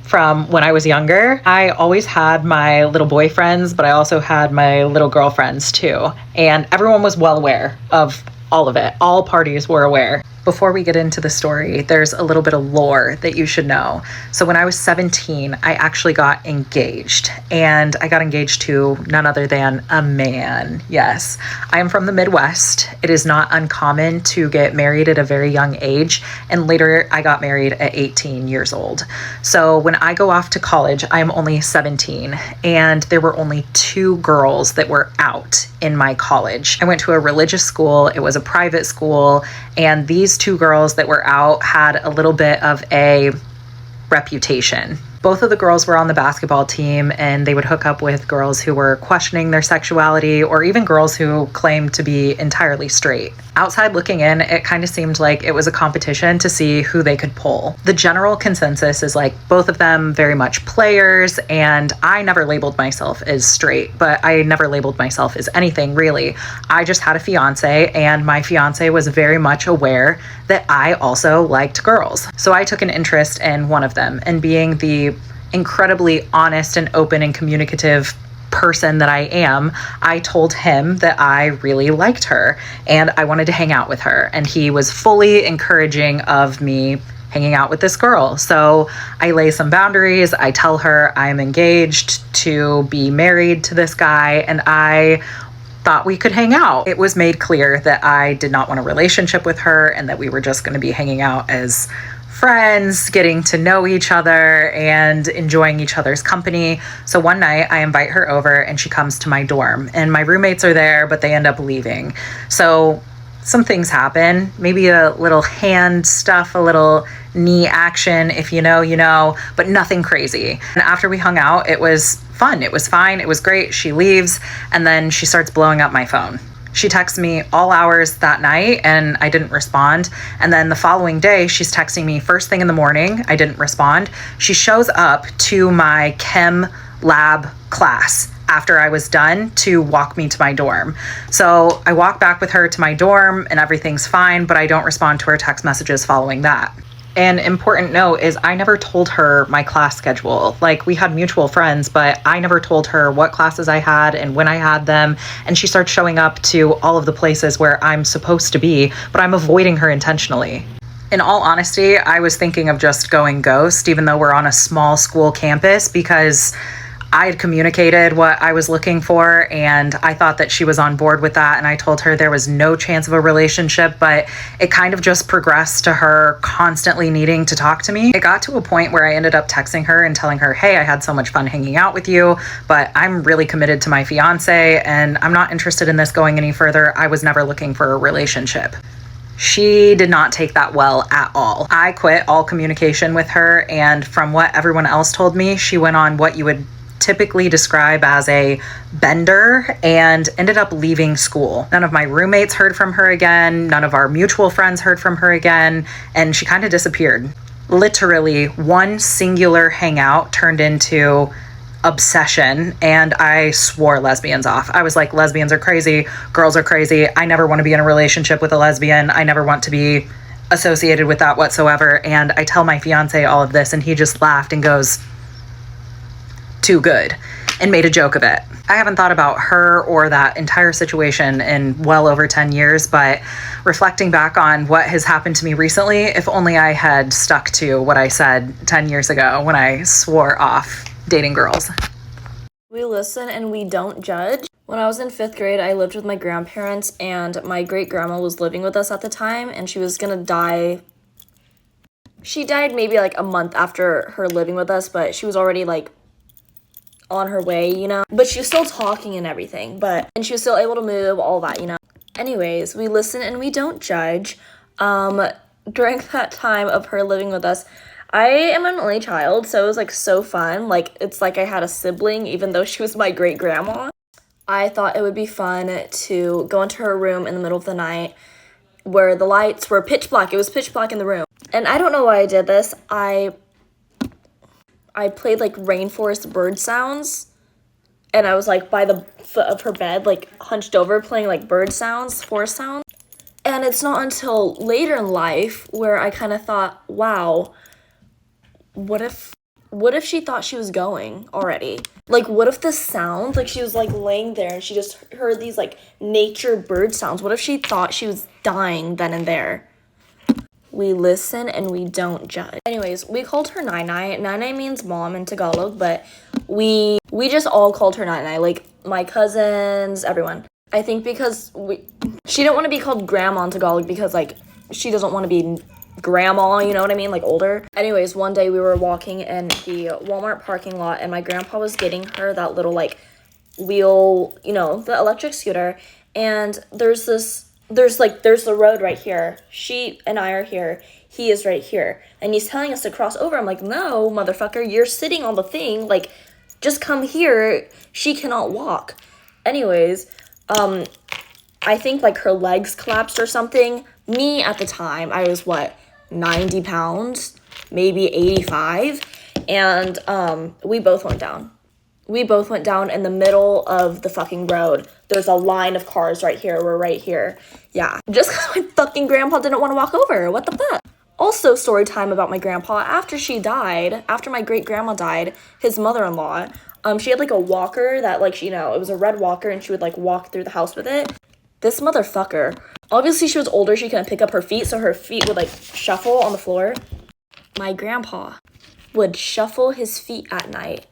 [SPEAKER 14] from when I was younger. I always had my little boyfriends, but I also had my little girlfriends too. And everyone was well aware of all of it. All parties were aware. Before we get into the story, there's a little bit of lore that you should know. So when I was 17, I actually got engaged, and I got engaged to none other than a man. Yes, I am from the Midwest. It is not uncommon to get married at a very young age, and later I got married at 18 years old. So when I go off to college, I'm only 17, and there were only 2 girls that were out in my college. I went to a religious school. It was a private school, and these 2 girls that were out had a little bit of a reputation. Both of the girls were on the basketball team, and they would hook up with girls who were questioning their sexuality or even girls who claimed to be entirely straight. Outside looking in, it kind of seemed like it was a competition to see who they could pull. The general consensus is like both of them very much players, and I never labeled myself as straight, but I never labeled myself as anything really. I just had a fiance, and my fiance was very much aware that I also liked girls. So I took an interest in one of them, and being the incredibly honest and open and communicative person that I am, I told him that I really liked her and I wanted to hang out with her. And he was fully encouraging of me hanging out with this girl. So I lay some boundaries. I tell her I'm engaged to be married to this guy, and I thought we could hang out. It was made clear that I did not want a relationship with her and that we were just going to be hanging out as friends, getting to know each other and enjoying each other's company. So one night I invite her over and she comes to my dorm, and my roommates are there, but they end up leaving. So some things happen, maybe a little hand stuff, a little knee action. If you know, you know, but nothing crazy. And after we hung out, it was fun. It was fine. It was great. She leaves, and then she starts blowing up my phone. She texts me all hours that night and I didn't respond. And then the following day, she's texting me first thing in the morning. I didn't respond. She shows up to my chem lab class after I was done to walk me to my dorm. So I walk back with her to my dorm and everything's fine, but I don't respond to her text messages following that. An important note is I never told her my class schedule. Like, we had mutual friends, but I never told her what classes I had and when I had them. And she starts showing up to all of the places where I'm supposed to be, but I'm avoiding her intentionally. In all honesty, I was thinking of just going ghost, even though we're on a small school campus, because I had communicated what I was looking for, and I thought that she was on board with that, and I told her there was no chance of a relationship, but it kind of just progressed to her constantly needing to talk to me. It got to a point where I ended up texting her and telling her, hey, I had so much fun hanging out with you, but I'm really committed to my fiance, and I'm not interested in this going any further. I was never looking for a relationship. She did not take that well at all. I quit all communication with her, and from what everyone else told me, she went on what you would typically describe as a bender and ended up leaving school. None of my roommates heard from her again. None of our mutual friends heard from her again. And she kind of disappeared. Literally, one singular hangout turned into obsession, and I swore lesbians off. I was like, lesbians are crazy. Girls are crazy. I never want to be in a relationship with a lesbian. I never want to be associated with that whatsoever. And I tell my fiance all of this, and he just laughed and goes, too good, and made a joke of it. I haven't thought about her or that entire situation in well over 10 years, but reflecting back on what has happened to me recently, if only I had stuck to what I said 10 years ago when I swore off dating girls.
[SPEAKER 1] We listen and we don't judge. When I was in 5th grade, I lived with my grandparents, and my great-grandma was living with us at the time, and she was gonna die. She died maybe like a month after her living with us, but she was already like on her way, you know, but she was still talking and everything, and she was still able to move, all that, you know. Anyways, we listen and we don't judge. During that time of her living with us, I am an only child, so it was like so fun. Like, it's like I had a sibling, even though she was my great grandma. I thought it would be fun to go into her room in the middle of the night where the lights were pitch black. It was pitch black in the room. And I don't know why I did this. I played like rainforest bird sounds, and I was like by the foot of her bed, like hunched over, playing like bird sounds, forest sounds. And it's not until later in life where I kind of thought, wow, what if she thought she was going already? Like, what if the sound, like she was like laying there and she just heard these like nature bird sounds? What if she thought she was dying then and there? We listen and we don't judge. Anyways, we called her Nai Nai. Nai Nai means mom in Tagalog, but we just all called her Nai Nai, like my cousins, everyone. I think because she didn't want to be called grandma in Tagalog because like she doesn't want to be grandma, you know what I mean, like older. Anyways, one day we were walking in the Walmart parking lot, and my grandpa was getting her that little like wheel, you know, the electric scooter, and there's the road right here. She and I are here. He is right here. And he's telling us to cross over. I'm like, no, motherfucker, you're sitting on the thing. Like, just come here. She cannot walk. Anyways, I think like her legs collapsed or something. Me at the time, I was 90 pounds, maybe 85. And we both went down. We both went down in the middle of the fucking road. There's a line of cars right here. We're right here. Yeah. Just because my fucking grandpa didn't want to walk over. What the fuck? Also, story time about my grandpa. After she died, after my great-grandma died, his mother-in-law, she had like a walker that like, you know, it was a red walker, and she would like walk through the house with it. This motherfucker. Obviously, she was older. She couldn't pick up her feet, so her feet would like shuffle on the floor. My grandpa would shuffle his feet at night.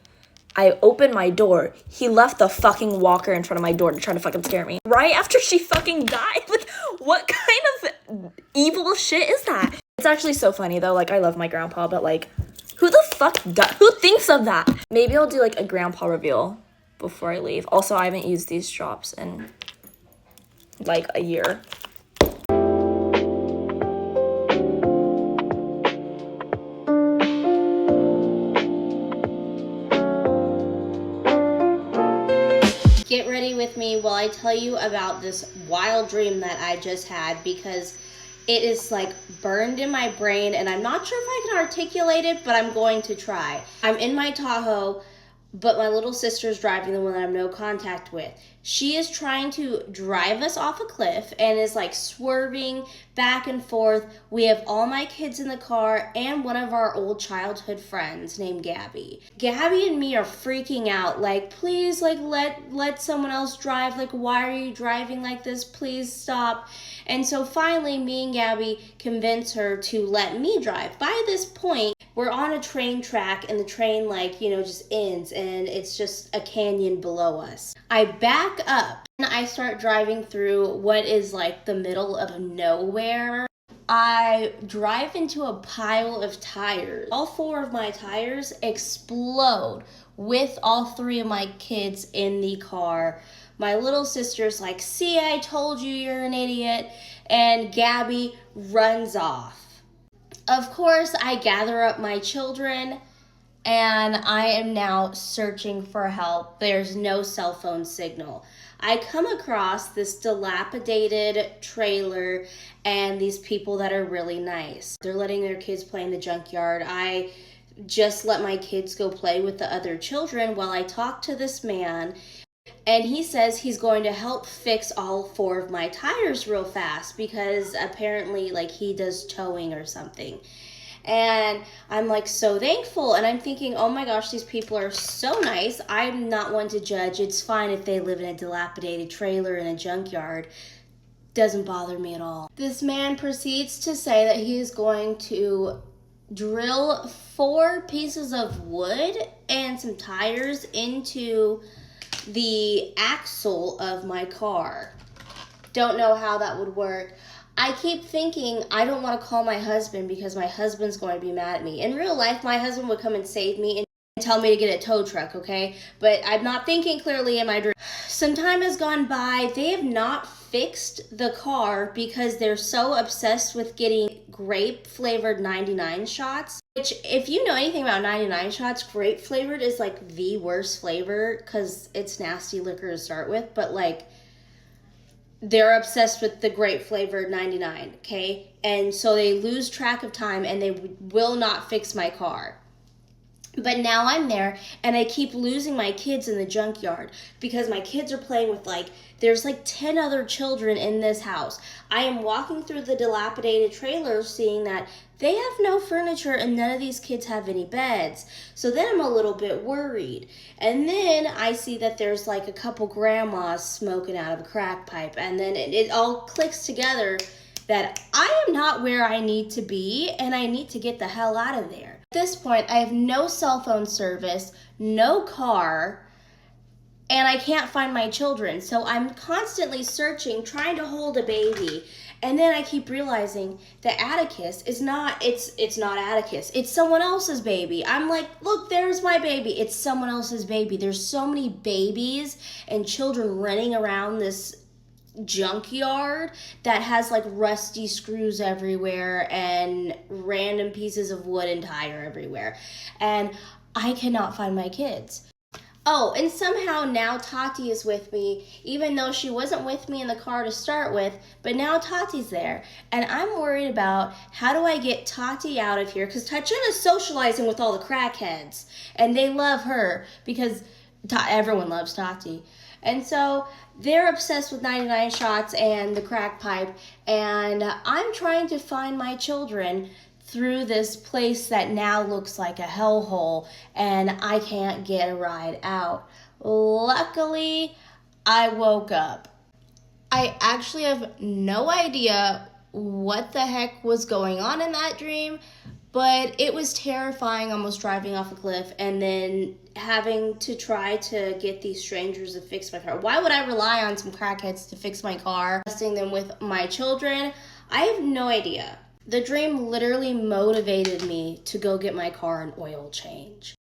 [SPEAKER 1] I opened my door. He left the fucking walker in front of my door to try to fucking scare me. Right after she fucking died? Like, what kind of evil shit is that? It's actually so funny, though. Like, I love my grandpa, but, like, who the fuck who thinks of that? Maybe I'll do, like, a grandpa reveal before I leave. Also, I haven't used these drops in, like, a year.
[SPEAKER 11] Get ready with me while I tell you about this wild dream that I just had, because it is like burned in my brain and I'm not sure if I can articulate it, but I'm going to try. I'm in my Tahoe, but my little sister's driving, the one that I have no contact with. She is trying to drive us off a cliff and is like swerving back and forth. We have all my kids in the car and one of our old childhood friends named Gabby. Gabby and me are freaking out, like, please, like, let someone else drive. Like, why are you driving like this? Please stop. And so finally, me and Gabby convince her to let me drive. By this point, we're on a train track and the train, like, just ends and it's just a canyon below us. I back up and I start driving through what is like the middle of nowhere. I drive into a pile of tires. All 4 of my tires explode with all 3 of my kids in the car. My little sister's like, see, I told you you're an idiot. And Gabby runs off. Of course, I gather up my children and I am now searching for help. There's no cell phone signal. I come across this dilapidated trailer and these people that are really nice. They're letting their kids play in the junkyard. I just let my kids go play with the other children while I talk to this man. And he says he's going to help fix all 4 of my tires real fast because apparently, like, he does towing or something. And I'm like so thankful, and I'm thinking, oh my gosh, these people are so nice. I'm not one to judge. It's fine if they live in a dilapidated trailer in a junkyard. Doesn't bother me at all. This man proceeds to say that he is going to drill 4 pieces of wood and some tires into the axle of my car. Don't know how that would work. I keep thinking I don't want to call my husband because my husband's going to be mad at me. In real life, my husband would come and save me and tell me to get a tow truck, okay? But I'm not thinking clearly in my dream. Some time has gone by. They have not fixed the car because they're so obsessed with getting grape-flavored 99 shots. Which, if you know anything about 99 shots, grape-flavored is like the worst flavor because it's nasty liquor to start with. But like, they're obsessed with the grape flavored 99, okay? And so they lose track of time and they will not fix my car. But now I'm there and I keep losing my kids in the junkyard because my kids are playing with there's 10 other children in this house. I am walking through the dilapidated trailer seeing that they have no furniture and none of these kids have any beds. So then I'm a little bit worried. And then I see that there's a couple grandmas smoking out of a crack pipe. And then it all clicks together that I am not where I need to be and I need to get the hell out of there. At this point, I have no cell phone service, no car, and I can't find my children. So I'm constantly searching, trying to hold a baby. And then I keep realizing that Atticus is not, it's not Atticus. It's someone else's baby. I'm like, look, there's my baby. It's someone else's baby. There's so many babies and children running around this junkyard that has rusty screws everywhere and random pieces of wood and tire everywhere. And I cannot find my kids. Oh, and somehow now Tati is with me, even though she wasn't with me in the car to start with, but now Tati's there. And I'm worried about how do I get Tati out of here, because Tatiana's socializing with all the crackheads, and they love her, because everyone loves Tati. And so they're obsessed with 99 shots and the crack pipe, and I'm trying to find my children through this place that now looks like a hellhole, and I can't get a ride out. Luckily, I woke up. I actually have no idea what the heck was going on in that dream, but it was terrifying, almost driving off a cliff and then having to try to get these strangers to fix my car. Why would I rely on some crackheads to fix my car? Trusting them with my children? I have no idea. The dream literally motivated me to go get my car an oil change.